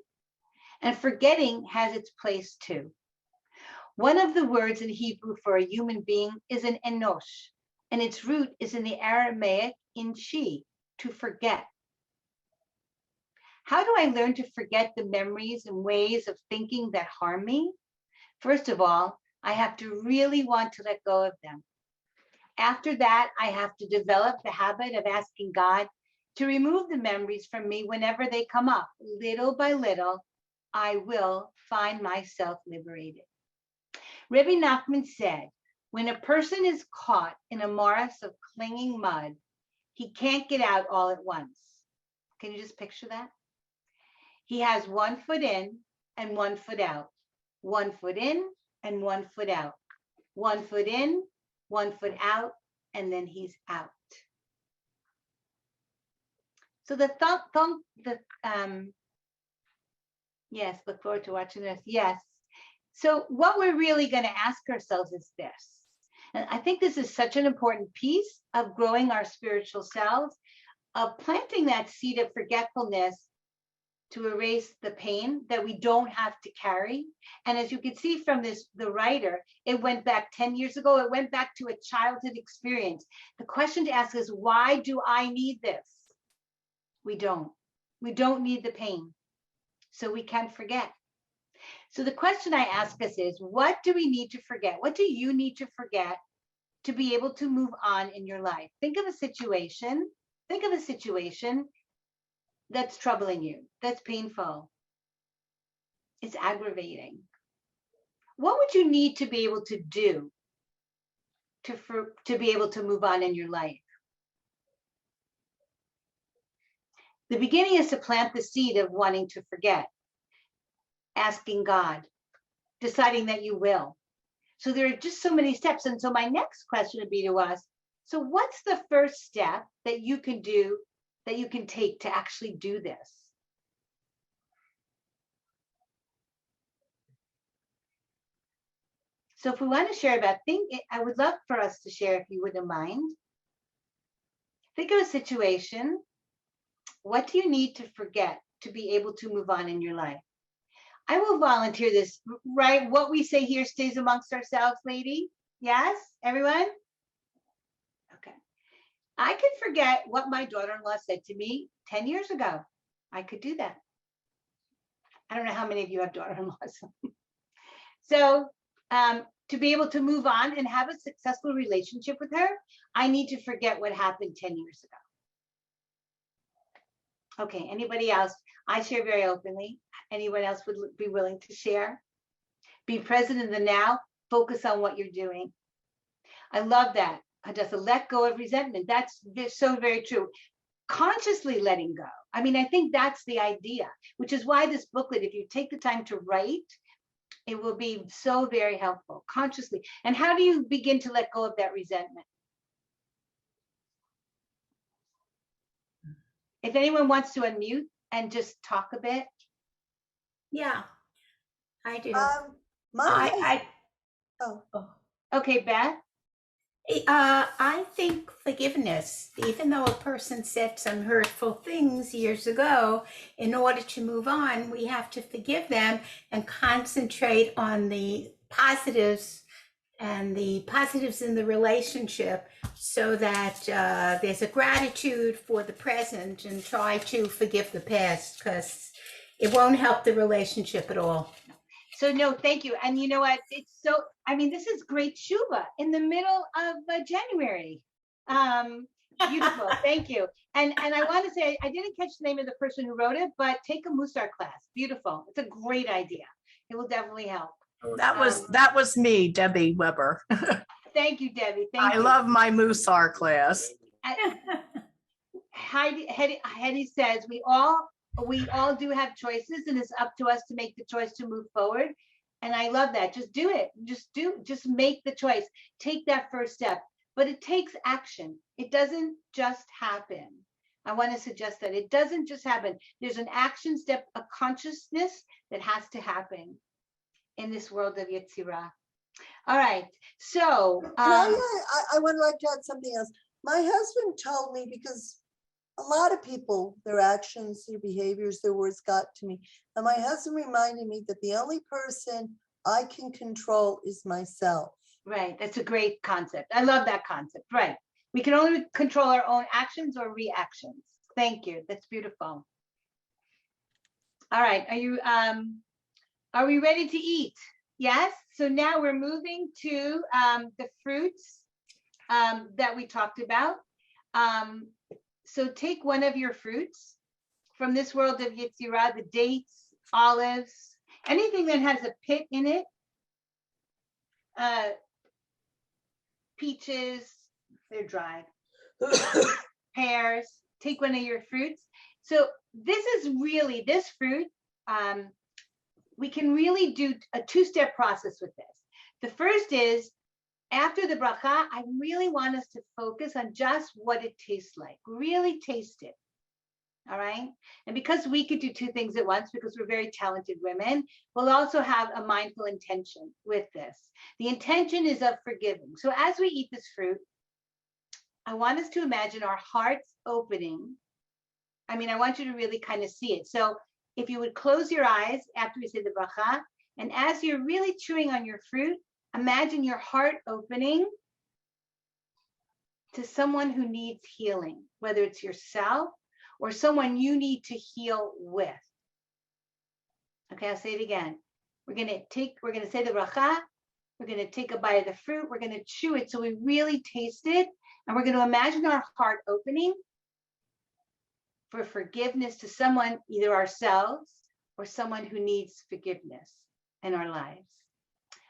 and forgetting has its place too. One of the words in Hebrew for a human being is an enosh, and its root is in the Aramaic inshi, to forget. How do I learn to forget the memories and ways of thinking that harm me? First of all, I have to really want to let go of them. After that, I have to develop the habit of asking God to remove the memories from me whenever they come up. Little by little, I will find myself liberated. Rabbi Nachman said, when a person is caught in a morass of clinging mud, He can't get out all at once. Can you just picture that? He has 1 foot in and 1 foot out. 1 foot in and 1 foot out. 1 foot in, 1 foot out, and then he's out. So yes, look forward to watching this. Yes. So what we're really going to ask ourselves is this. And I think this is such an important piece of growing our spiritual selves, of planting that seed of forgetfulness to erase the pain that we don't have to carry. And as you can see from this, the writer, it went back 10 years ago. It went back to a childhood experience. The question to ask is, why do I need this? We don't. We don't need the pain. So we can forget. So the question I ask us is, what do we need to forget? What do you need to forget to be able to move on in your life? Think of a situation. Think of a situation that's troubling you, that's painful, it's aggravating. What would you need to be able to do to be able to move on in your life? The beginning is to plant the seed of wanting to forget, asking God, deciding that you will. So there are just so many steps. And so my next question would be to us, so what's the first step that you can do, that you can take to actually do this? So if we want to share about I would love for us to share, if you wouldn't mind. Think of a situation. What do you need to forget to be able to move on in your life? I will volunteer this, right? What we say here stays amongst ourselves, lady. Yes, everyone? Okay. I could forget what my daughter-in-law said to me 10 years ago. I could do that. I don't know how many of you have daughter-in-laws. So to be able to move on and have a successful relationship with her, I need to forget what happened 10 years ago. Okay, anybody else? I share very openly. Anyone else would be willing to share? Be present in the now, focus on what you're doing. I love that. Hadassah, let go of resentment. That's so very true. Consciously letting go. I mean, I think that's the idea, which is why this booklet, if you take the time to write, it will be so very helpful, consciously. And how do you begin to let go of that resentment? If anyone wants to unmute and just talk a bit. Yeah, I do. Okay, Beth. I think forgiveness, even though a person said some hurtful things years ago, in order to move on, we have to forgive them and concentrate on the positives and the positives in the relationship, so that there's a gratitude for the present, and try to forgive the past, because it won't help the relationship at all. So no, thank you. And you know what? It's so, I mean, this is great Shuba in the middle of January. Beautiful, thank you. And I want to say, I didn't catch the name of the person who wrote it, but take a Musar class. Beautiful. It's a great idea. It will definitely help. That was me, Debbie Weber. Thank you, Debbie. Thank you. I love my Musar class. Hetty says, we all do have choices, and it's up to us to make the choice to move forward. And I love that. Just do it. Just make the choice. Take that first step. But it takes action. It doesn't just happen. I want to suggest that it doesn't just happen. There's an action step, a consciousness that has to happen in this world of Yetzirah. All right. So I would like to add something else. My husband told me, because a lot of people, their actions, their behaviors, their words got to me. And my husband reminded me that the only person I can control is myself. Right. That's a great concept. I love that concept. Right. We can only control our own actions or reactions. Thank you. That's beautiful. All right. Are we ready to eat? Yes. So now we're moving to the fruits that we talked about. So take one of your fruits from this world of Yetzirah, the dates, olives, anything that has a pit in it, peaches, they're dried, pears, take one of your fruits. So this is really, this fruit, we can really do a two-step process with this. The first is, after the bracha, I really want us to focus on just what it tastes like. Really taste it. All right. And because we could do two things at once, because we're very talented women, we'll also have a mindful intention with this. The intention is of forgiving. So as we eat this fruit, I want us to imagine our hearts opening. I mean, I want you to really kind of see it. So if you would close your eyes after we say the bracha, and as you're really chewing on your fruit, imagine your heart opening to someone who needs healing, whether it's yourself or someone you need to heal with. Okay, I'll say it again. We're gonna say the bracha, we're gonna take a bite of the fruit, we're gonna chew it so we really taste it, and we're gonna imagine our heart opening for forgiveness to someone, either ourselves or someone who needs forgiveness in our lives.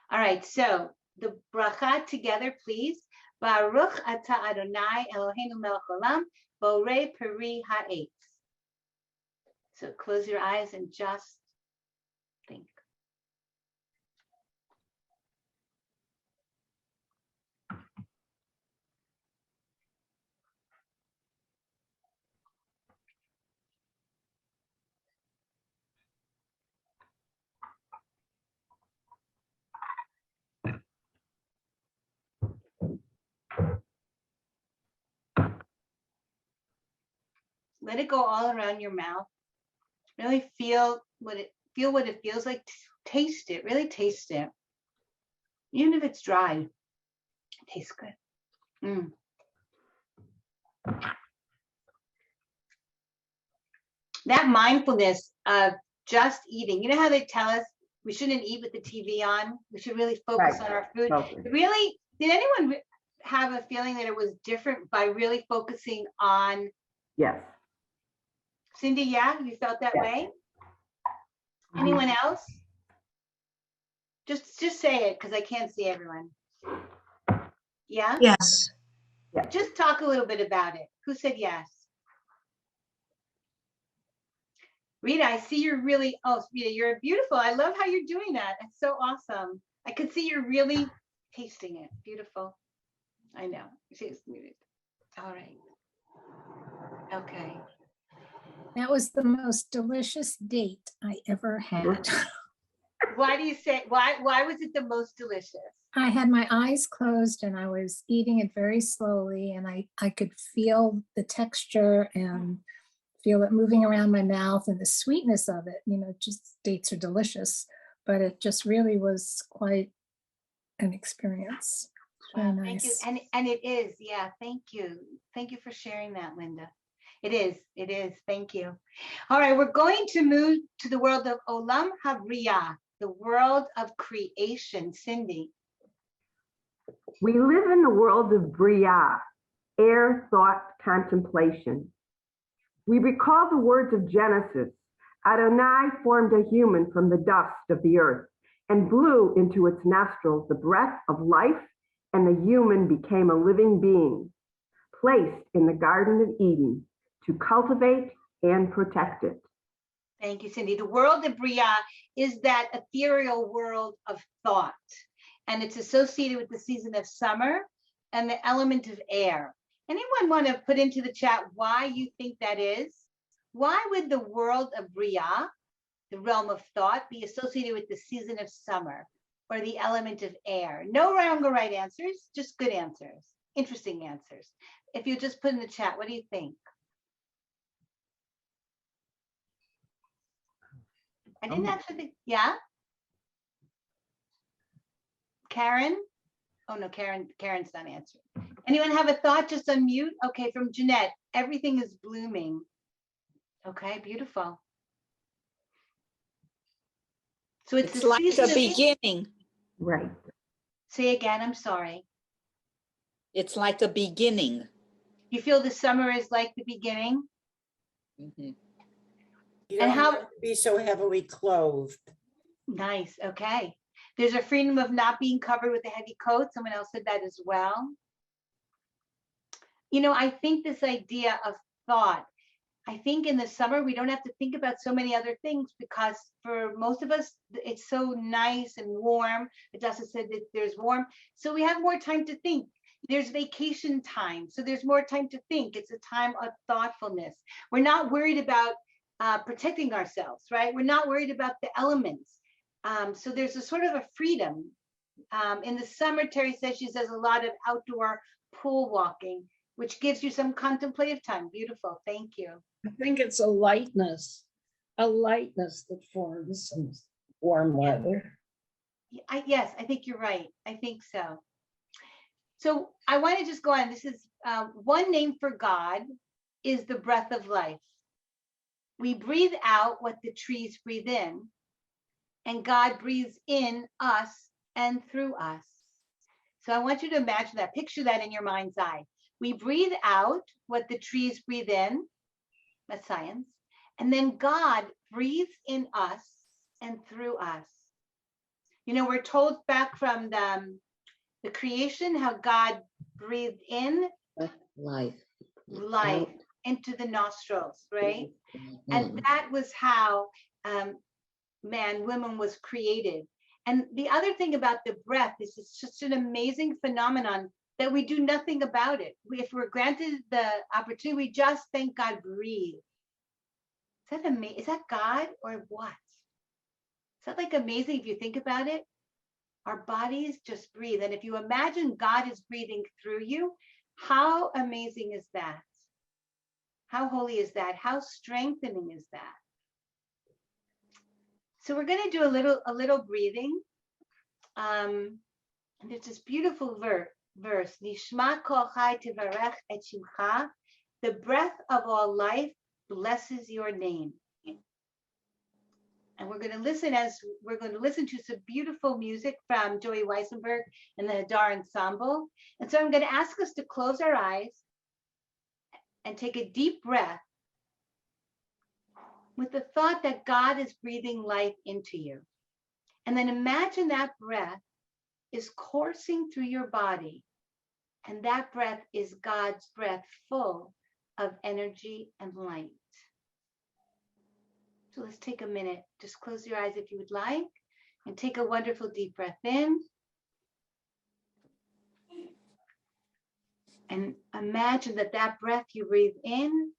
All right, so the bracha together, please. Baruch atah Adonai Eloheinu melech haolam, borei peri ha'etz. So close your eyes and just think. Let it go all around your mouth. Really feel what it feels like. Taste it. Really taste it. Even if it's dry, it tastes good. That mindfulness of just eating. You know how they tell us we shouldn't eat with the TV on? We should really focus on our food. Really, did anyone have a feeling that it was different by really focusing on? Yes. Cindy, yeah, you felt that way? Anyone else? Just say it, because I can't see everyone. Yeah? Yes. Just talk a little bit about it. Who said yes? Rita, I see you're really, oh, Rita, you're beautiful. I love how you're doing that. It's so awesome. I could see you're really tasting it. Beautiful. I know. She's muted. All right. Okay. That was the most delicious date I ever had. Why do you say, why was it the most delicious? I had my eyes closed and I was eating it very slowly, and I could feel the texture and feel it moving around my mouth and the sweetness of it. You know, just dates are delicious, but it just really was quite an experience. Very nice. Thank you. And it is, yeah, thank you. Thank you for sharing that, Linda. It is, thank you. All right, we're going to move to the world of Olam Habriya, the world of creation. Cindy. We live in the world of Bria, air, thought, contemplation. We recall the words of Genesis. Adonai formed a human from the dust of the earth and blew into its nostrils the breath of life, and the human became a living being, placed in the Garden of Eden to cultivate and protect it. Thank you, Cindy. The world of Bria is that ethereal world of thought, and it's associated with the season of summer and the element of air. Anyone want to put into the chat why you think that is? Why would the world of Bria, the realm of thought, be associated with the season of summer or the element of air? No wrong or right answers, just good answers, interesting answers. If you just put in the chat, what do you think? I didn't actually think, yeah? Karen? Oh no, Karen's not answering. Anyone have a thought? Just unmute. Okay, from Jeanette, everything is blooming. Okay, beautiful. So it's like a beginning. Right. Say again, I'm sorry. It's like a beginning. You feel the summer is like the beginning? Mm-hmm. You don't have to be so heavily clothed. Nice, okay. There's a freedom of not being covered with a heavy coat. Someone else said that as well. You know, I think this idea of thought, I think in the summer, we don't have to think about so many other things because for most of us, it's so nice and warm. Adessa said that there's warm. So we have more time to think. There's vacation time. So there's more time to think. It's a time of thoughtfulness. We're not worried about protecting ourselves, right? We're not worried about the elements. So there's a sort of a freedom. In the summer, Terry says she does a lot of outdoor pool walking, which gives you some contemplative time. Beautiful. Thank you. I think it's a lightness that forms in warm weather. Yes, I think you're right. I think so. So I want to just go on. This is one name for God is the breath of life. We breathe out what the trees breathe in, and God breathes in us and through us. So I want you to imagine that, picture that in your mind's eye. We breathe out what the trees breathe in, that's science, and then God breathes in us and through us. You know, we're told back from the creation how God breathed in Life. life into the nostrils, right? And that was how man, woman was created. And the other thing about the breath is it's just an amazing phenomenon that we do nothing about it. If we're granted the opportunity, we just thank God, breathe. Is that amazing? Is that God or what? Is that like amazing if you think about it? Our bodies just breathe. And if you imagine God is breathing through you, how amazing is that? How holy is that? How strengthening is that? So we're going to do a little breathing. And there's this beautiful verse. Nishma kol chai tivarech et shimcha. The breath of all life blesses your name. And we're going to listen to some beautiful music from Joey Weisenberg and the Hadar Ensemble. And so I'm going to ask us to close our eyes and take a deep breath with the thought that God is breathing life into you. And then imagine that breath is coursing through your body. And that breath is God's breath, full of energy and light. So let's take a minute. Just close your eyes if you would like, and take a wonderful deep breath in. And imagine that breath you breathe in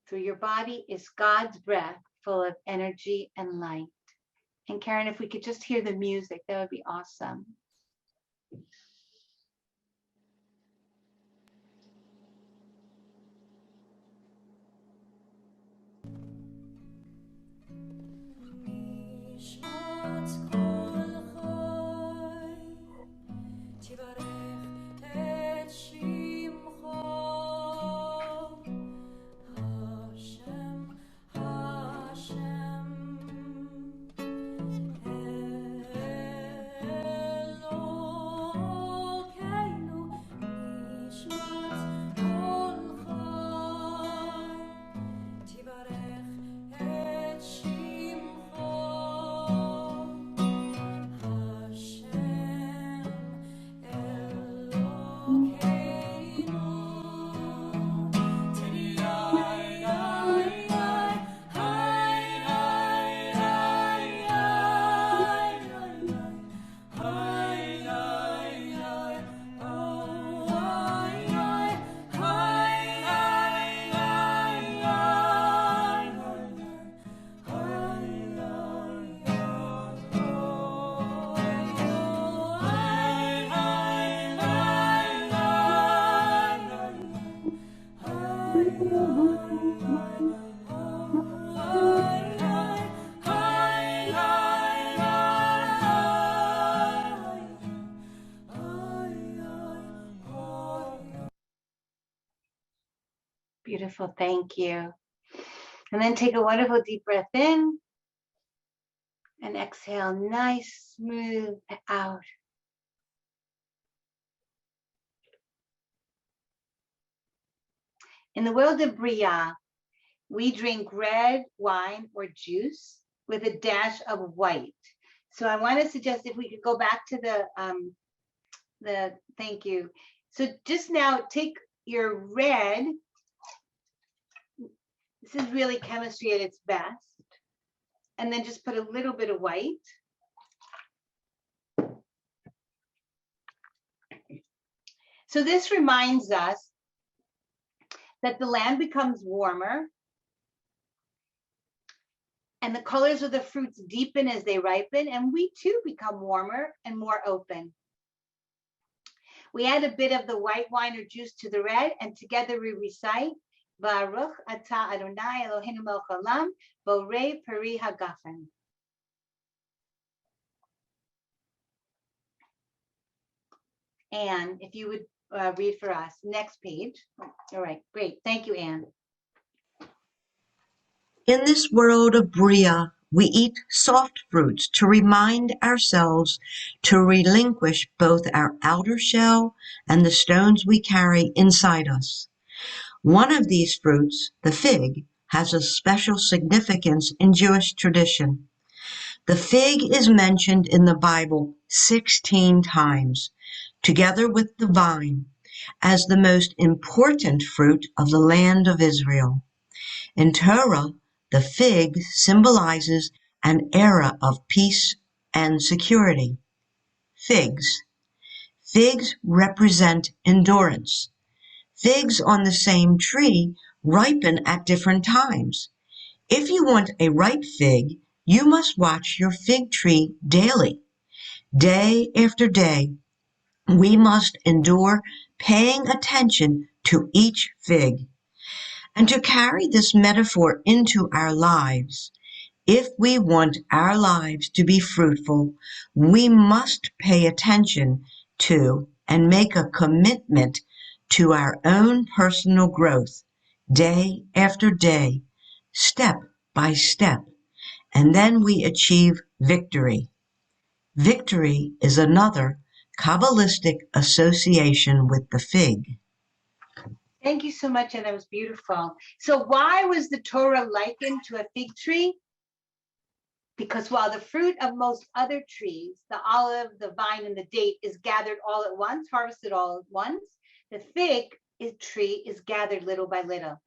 through your body is God's breath, full of energy and light. And Karen, if we could just hear the music, that would be awesome. Beautiful, thank you. And then take a wonderful deep breath in and exhale, nice, smooth out. In the world of Bria, we drink red wine or juice with a dash of white. So I want to suggest if we could go back to the thank you. So just now take your red, this is really chemistry at its best. And then just put a little bit of white. So this reminds us that the land becomes warmer and the colors of the fruits deepen as they ripen, and we too become warmer and more open. We add a bit of the white wine or juice to the red, and together we recite, Baruch atah Adonai Eloheinu melech haolam, borei peri hagafen. Anne, if you would read for us. Next page. All right, great. Thank you, Anne. In this world of Bria, we eat soft fruits to remind ourselves to relinquish both our outer shell and the stones we carry inside us. One of these fruits, the fig, has a special significance in Jewish tradition. The fig is mentioned in the Bible 16 times, together with the vine, as the most important fruit of the land of Israel. In Torah, the fig symbolizes an era of peace and security. Figs. Figs represent endurance. Figs on the same tree ripen at different times. If you want a ripe fig, you must watch your fig tree daily. Day after day, we must endure paying attention to each fig. And to carry this metaphor into our lives, if we want our lives to be fruitful, we must pay attention to and make a commitment to our own personal growth, day after day, step by step, and then we achieve victory. Victory is another Kabbalistic association with the fig. Thank you so much, and that was beautiful. So why was the Torah likened to a fig tree? Because while the fruit of most other trees, the olive, the vine, and the date is gathered all at once, harvested all at once, the fig tree is gathered little by little.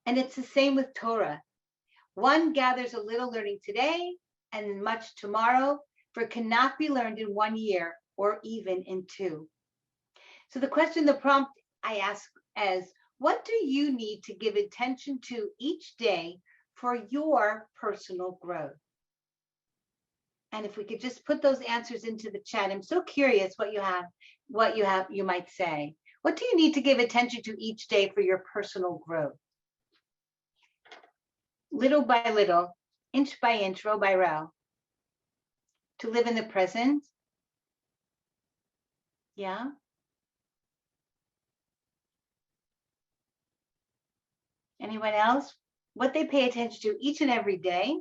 And it's the same with Torah. One gathers a little learning today and much tomorrow, for it cannot be learned in 1 year or even in 2. So the question, the prompt I ask is, what do you need to give attention to each day for your personal growth? And if we could just put those answers into the chat, I'm so curious what you might say. What do you need to give attention to each day for your personal growth? Little by little, inch by inch, row by row, to live in the present. Yeah. Anyone else? What they pay attention to each and every day,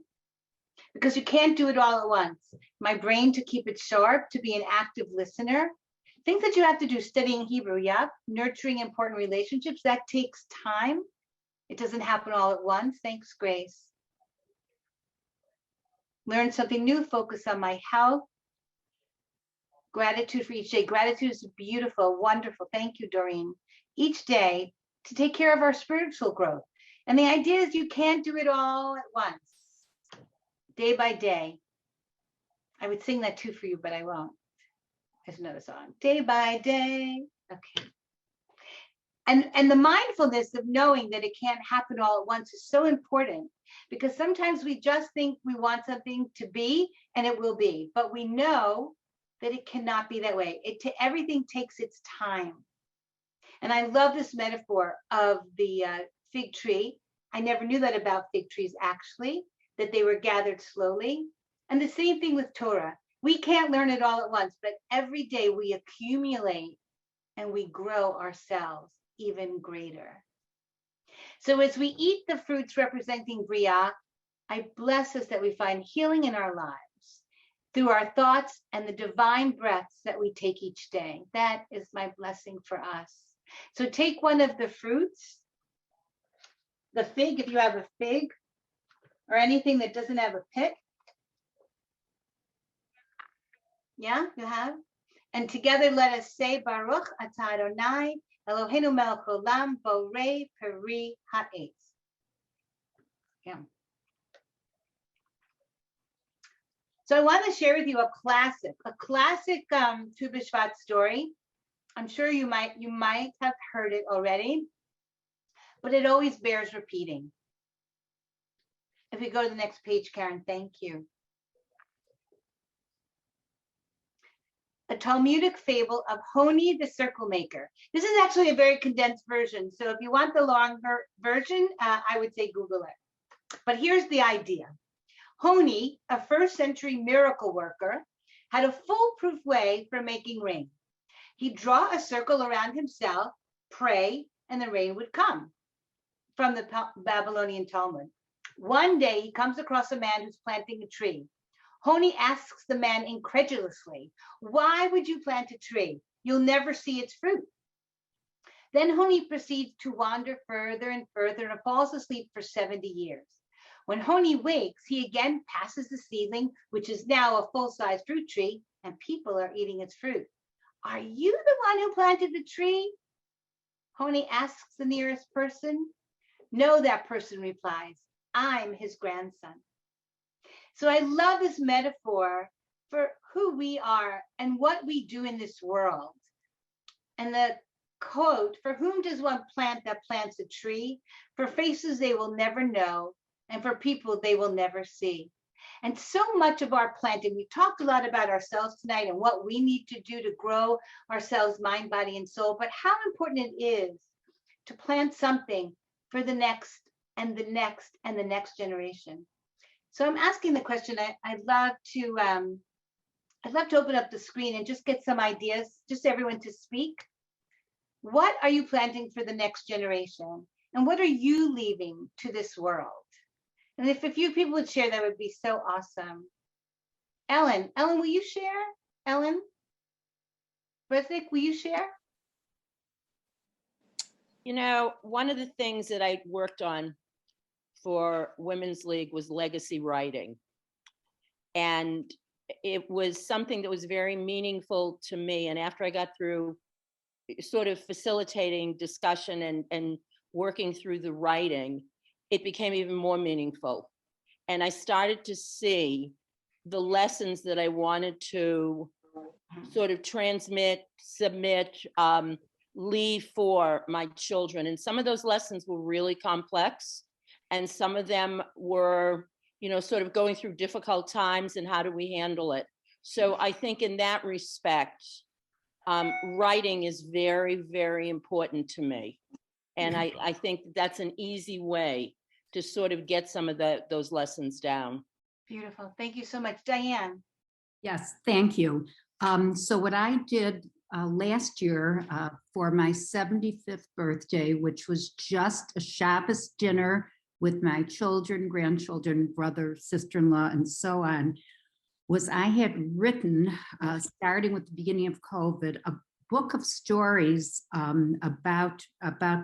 because you can't do it all at once. My brain to keep it sharp, to be an active listener. Things that you have to do, studying Hebrew, yeah, nurturing important relationships, that takes time. It doesn't happen all at once. Thanks, Grace. Learn something new, focus on my health. Gratitude for each day. Gratitude is beautiful, wonderful. Thank you, Doreen. Each day to take care of our spiritual growth. And the idea is you can't do it all at once, day by day. I would sing that too for you, but I won't. There's another song. Day by day. Okay. And the mindfulness of knowing that it can't happen all at once is so important, because sometimes we just think we want something to be and it will be, but we know that it cannot be that way. Everything takes its time. And I love this metaphor of the fig tree. I never knew that about fig trees, actually, that they were gathered slowly. And the same thing with Torah. We can't learn it all at once, but every day we accumulate and we grow ourselves even greater. So as we eat the fruits representing Bria, I bless us that we find healing in our lives through our thoughts and the divine breaths that we take each day. That is my blessing for us. So take one of the fruits, the fig, if you have a fig, or anything that doesn't have a pit. Yeah, you have? And together let us say, Baruch atah Adonai Eloheinu melech olam borei peri ha'etz. Yeah. So I want to share with you a classic Tu B'Shvat story. I'm sure you might have heard it already, but it always bears repeating. If we go to the next page, Karen, thank you. A Talmudic fable of Honi the circle maker. This is actually a very condensed version. So if you want the longer version, I would say Google it. But here's the idea. Honi, a first century miracle worker, had a foolproof way for making rain. He'd draw a circle around himself, pray, and the rain would come from the Babylonian Talmud. One day he comes across a man who's planting a tree. Honi asks the man incredulously, "Why would you plant a tree? You'll never see its fruit." Then Honi proceeds to wander further and further and falls asleep for 70 years. When Honi wakes, he again passes the seedling, which is now a full-size fruit tree, and people are eating its fruit. "Are you the one who planted the tree?" Honi asks the nearest person. "No," that person replies, "I'm his grandson." So I love this metaphor for who we are and what we do in this world. And the quote, "For whom does one plant that plants a tree? For faces they will never know, and for people they will never see." And so much of our planting, we talked a lot about ourselves tonight and what we need to do to grow ourselves, mind, body, and soul, but how important it is to plant something for the next and the next and the next generation. So I'm asking the question. I'd love to open up the screen and just get some ideas, just everyone to speak. What are you planting for the next generation? And what are you leaving to this world? And if a few people would share, that would be so awesome. Ellen, will you share? Ellen Resnick, will you share? You know, one of the things that I worked on for Women's League was legacy writing. And it was something that was very meaningful to me. And after I got through sort of facilitating discussion and working through the writing, it became even more meaningful. And I started to see the lessons that I wanted to sort of transmit, submit, leave for my children. And some of those lessons were really complex. And some of them were, you know, sort of going through difficult times and how do we handle it? So I think in that respect, writing is very, very important to me. And I think that's an easy way to sort of get some of those lessons down. Beautiful. Thank you so much. Diane. Yes, thank you. So what I did last year for my 75th birthday, which was just a Shabbos dinner with my children, grandchildren, brother, sister-in-law, and so on, was I had written, starting with the beginning of COVID, a book of stories about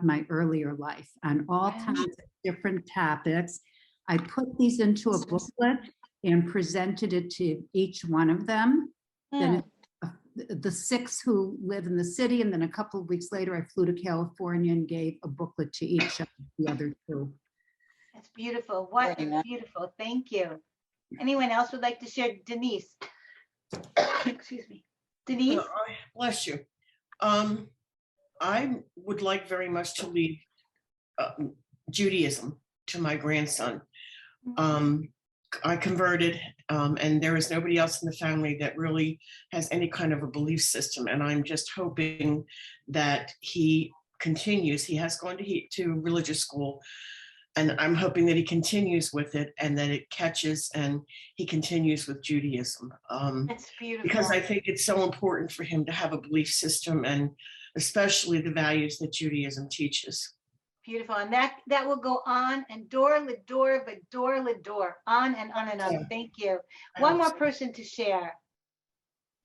my earlier life on all kinds of different topics. I put these into a booklet and presented it to each one of them. Then the 6 who live in the city, and then a couple of weeks later, I flew to California and gave a booklet to each of the other 2. That's beautiful. What is beautiful. Thank you. Anyone else would like to share? Denise. Excuse me. Denise? Bless you. I would like very much to leave Judaism to my grandson. I converted, and there is nobody else in the family that really has any kind of a belief system. And I'm just hoping that he continues. He has gone to religious school, and I'm hoping that he continues with it and that it catches and he continues with Judaism. That's beautiful. Because I think it's so important for him to have a belief system, and especially the values that Judaism teaches. Beautiful. And that will go on and door, on and on and on. Yeah. Thank you. One more person to share.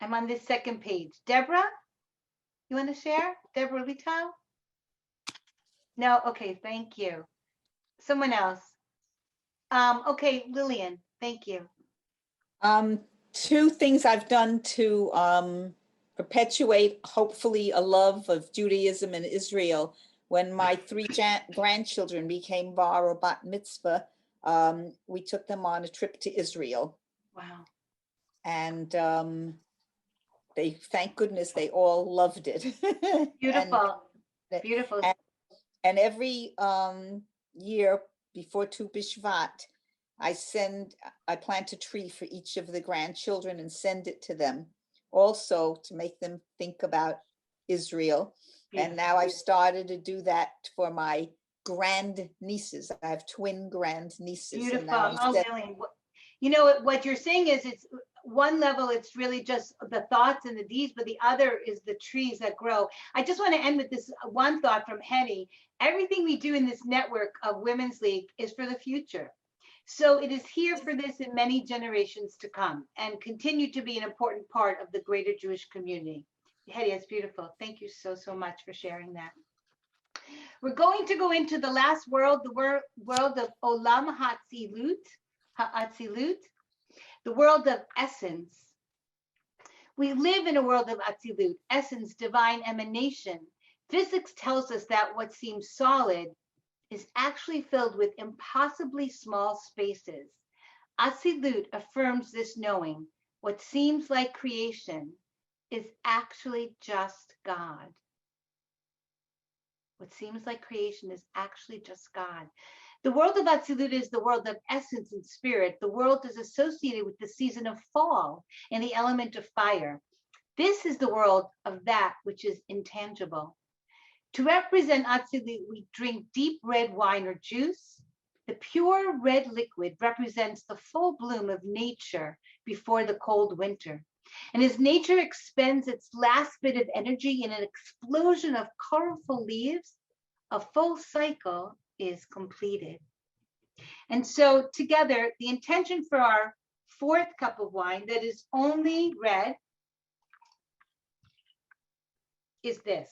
I'm on this second page. Deborah, you want to share? Deborah Litow? No? Okay, thank you. Someone else. Okay, Lillian, thank you. 2 things I've done to perpetuate, hopefully, a love of Judaism and Israel. When my three grandchildren became bar or bat mitzvah, we took them on a trip to Israel. Wow. And they, thank goodness, they all loved it. Beautiful. Beautiful. And every year before Tu B'Shvat, I plant a tree for each of the grandchildren and send it to them, also to make them think about Israel. And now I've started to do that for my grand nieces. I have twin grand nieces. Beautiful. And now Oh, Lillian, you know what you're saying is, it's one level, it's really just the thoughts and the deeds, but the other is the trees that grow. I just want to end with this one thought from Hetty. Everything we do in this network of Women's League is for the future. So it is here for this in many generations to come and continue to be an important part of the greater Jewish community. Hetty, it's beautiful. Thank you so, so much for sharing that. We're going to go into the last world, the world of Olam Ha'atzilut, the world of essence. We live in a world of Atzilut, essence, divine emanation. Physics tells us that what seems solid is actually filled with impossibly small spaces. Atzilut affirms this knowing. What seems like creation is actually just God. What seems like creation is actually just God. The world of Atzilut is the world of essence and spirit. The world is associated with the season of fall and the element of fire. This is the world of that which is intangible. To represent Atzilut, we drink deep red wine or juice. The pure red liquid represents the full bloom of nature before the cold winter. And as nature expends its last bit of energy in an explosion of colorful leaves, a full cycle is completed. And so together, the intention for our fourth cup of wine that is only red is this.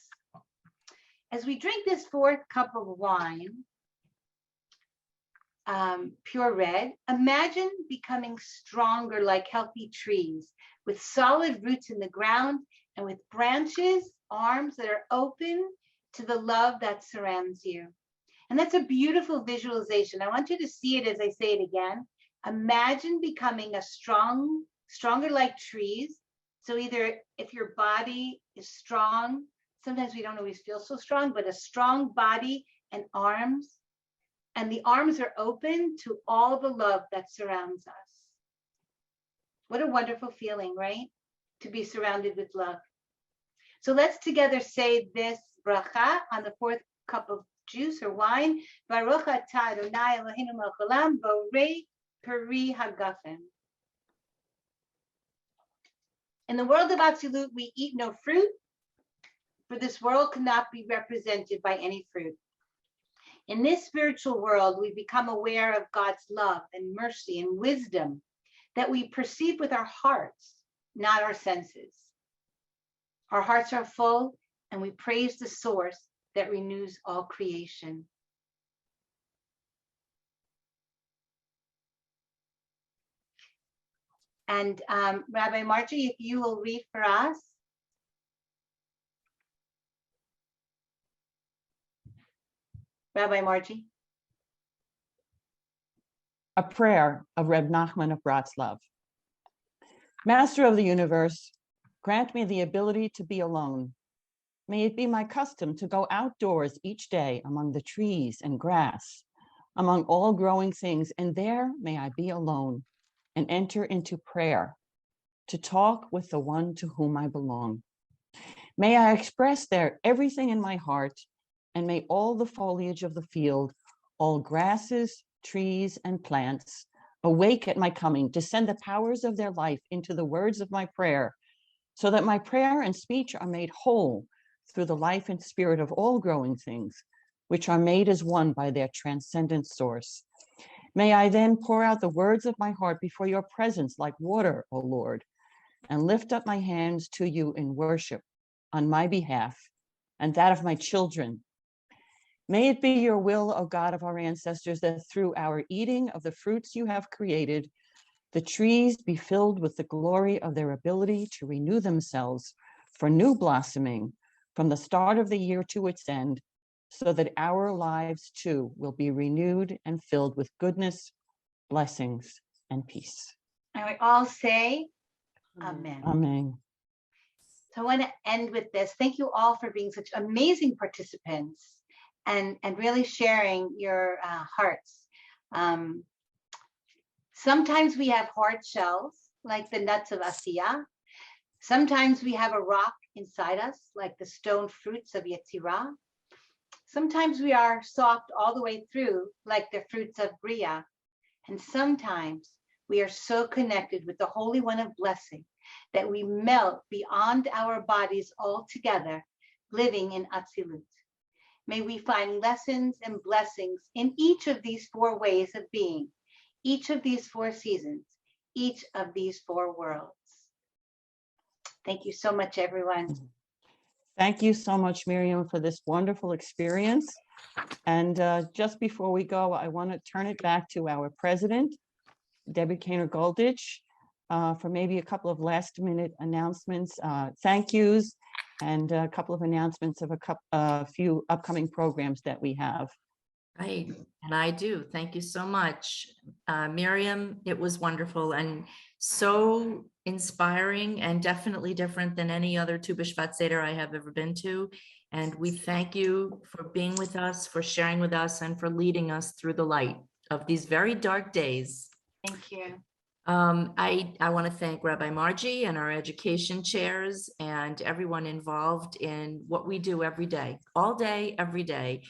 As we drink this fourth cup of wine, pure red, imagine becoming stronger like healthy trees with solid roots in the ground and with branches, arms that are open to the love that surrounds you. And that's a beautiful visualization. I want you to see it as I say it again. Imagine becoming a stronger like trees. So either if your body is strong, sometimes we don't always feel so strong, but a strong body and arms. And the arms are open to all the love that surrounds us. What a wonderful feeling, right? To be surrounded with love. So let's together say this bracha on the fourth cup of juice or wine. Baruch atah Adonai Eloheinu melech haolam borei peri hagafen. In the world of Atzilut, we eat no fruit, for this world cannot be represented by any fruit. In this spiritual world, we become aware of God's love and mercy and wisdom that we perceive with our hearts, not our senses. Our hearts are full, and we praise the source that renews all creation. And Rabbi Margie, if you will read for us. Rabbi Margie. A prayer of Reb Nachman of Bratslav. Master of the universe, grant me the ability to be alone. May it be my custom to go outdoors each day among the trees and grass, among all growing things, and there may I be alone and enter into prayer, to talk with the one to whom I belong. May I express there everything in my heart, and may all the foliage of the field, all grasses, trees, and plants, awake at my coming to send the powers of their life into the words of my prayer, so that my prayer and speech are made whole through the life and spirit of all growing things, which are made as one by their transcendent source. May I then pour out the words of my heart before your presence like water, O Lord, and lift up my hands to you in worship on my behalf and that of my children. May it be your will, O God of our ancestors, that through our eating of the fruits you have created, the trees be filled with the glory of their ability to renew themselves for new blossoming from the start of the year to its end, so that our lives too will be renewed and filled with goodness, blessings, and peace. And we all say, Amen. Amen. So I want to end with this. Thank you all for being such amazing participants and really sharing your hearts. Sometimes we have hard shells, like the nuts of Asiya. Sometimes we have a rock inside us, like the stone fruits of Yetzirah. Sometimes we are soft all the way through, like the fruits of Bria. And sometimes we are so connected with the Holy One of Blessing that we melt beyond our bodies altogether, living in Atzilut. May we find lessons and blessings in each of these 4 ways of being, each of these 4 seasons, each of these 4 worlds. Thank you so much, everyone. Thank you so much, Miriam, for this wonderful experience. And just before we go, I want to turn it back to our president, Debbie Kaner-Goldich, for maybe a couple of last-minute announcements, thank yous, and a couple of announcements of a few upcoming programs that we have. Right, and I do. Thank you so much. Miriam, it was wonderful and so inspiring and definitely different than any other Tu B'Shvat Seder I have ever been to. And we thank you for being with us, for sharing with us, and for leading us through the light of these very dark days. Thank you. I want to thank Rabbi Margie and our education chairs and everyone involved in what we do every day, all day, every day.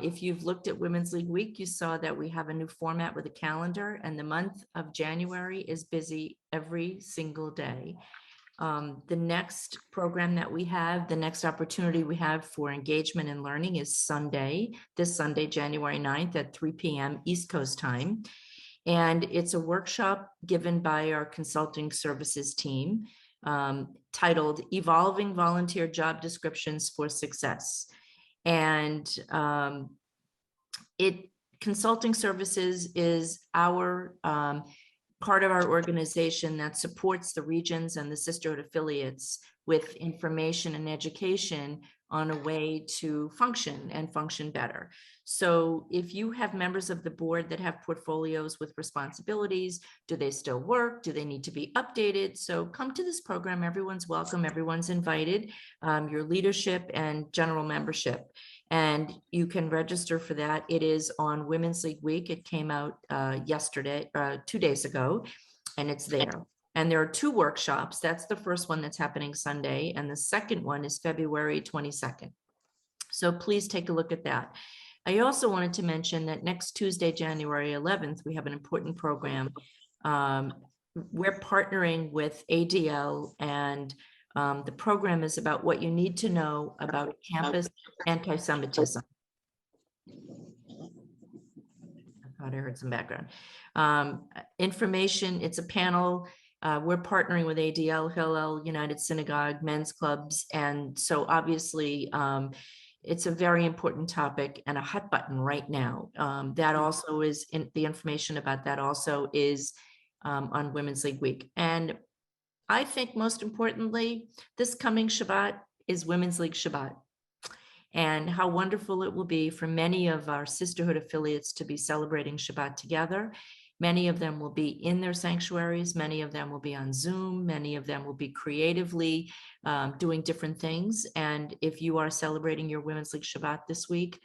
If you've looked at Women's League Week, you saw that we have a new format with a calendar, and the month of January is busy every single day. The next program that we have, the next opportunity we have for engagement and learning is Sunday, this Sunday, January 9th at 3 p.m. East Coast time. And it's a workshop given by our consulting services team titled Evolving Volunteer Job Descriptions for Success. And consulting services is our part of our organization that supports the regions and the sisterhood affiliates with information and education on a way to function and function better. So if you have members of the board that have portfolios with responsibilities, do they still work? Do they need to be updated? So come to this program. Everyone's welcome. Everyone's invited, your leadership and general membership. And you can register for that. It is on Women's League Week. It came out yesterday, 2 days ago, and it's there. And there are 2 workshops. That's the first one that's happening Sunday, and the second one is February 22nd. So please take a look at that. I also wanted to mention that next Tuesday, January 11th, we have an important program. We're partnering with ADL, and the program is about what you need to know about campus anti-Semitism. I thought I heard some background. Information, it's a panel. We're partnering with ADL, Hillel, United Synagogue, men's clubs. And so obviously it's a very important topic and a hot button right now. That also is the information about that also is on Women's League Week. And I think most importantly, this coming Shabbat is Women's League Shabbat. And how wonderful it will be for many of our sisterhood affiliates to be celebrating Shabbat together. Many of them will be in their sanctuaries. Many of them will be on Zoom. Many of them will be creatively doing different things. And if you are celebrating your Women's League Shabbat this week,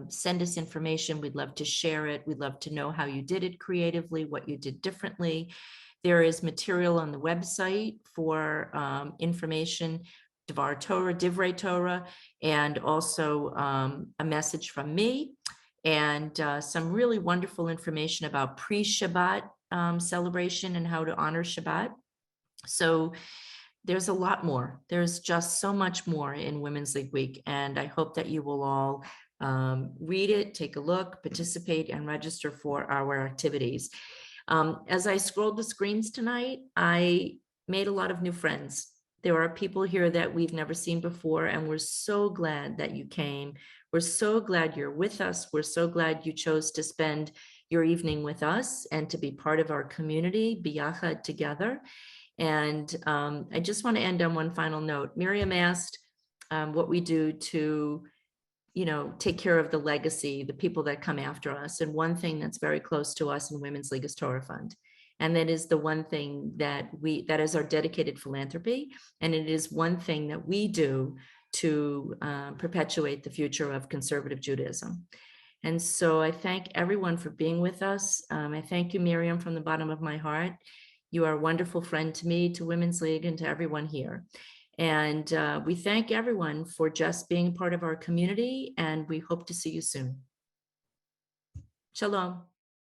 send us information. We'd love to share it. We'd love to know how you did it creatively, what you did differently. There is material on the website for information, Divrei Torah, and also a message from me. And some really wonderful information about pre-Shabbat celebration and how to honor Shabbat. So there's a lot more. There's just so much more in Women's League Week. And I hope that you will all read it, take a look, participate, and register for our activities. As I scrolled the screens tonight, I made a lot of new friends. There are people here that we've never seen before, and we're so glad that you came. We're so glad you're with us. We're so glad you chose to spend your evening with us and to be part of our community, Biyachad together. And I just want to end on one final note. Miriam asked what we do to, take care of the legacy, the people that come after us. And one thing that's very close to us in Women's League is Torah Fund. And that is the one thing that is our dedicated philanthropy. And it is one thing that we do to perpetuate the future of conservative Judaism. And so I thank everyone for being with us. I thank you, Miriam, from the bottom of my heart. You are a wonderful friend to me, to Women's League, and to everyone here. And we thank everyone for just being part of our community, and we hope to see you soon. Shalom.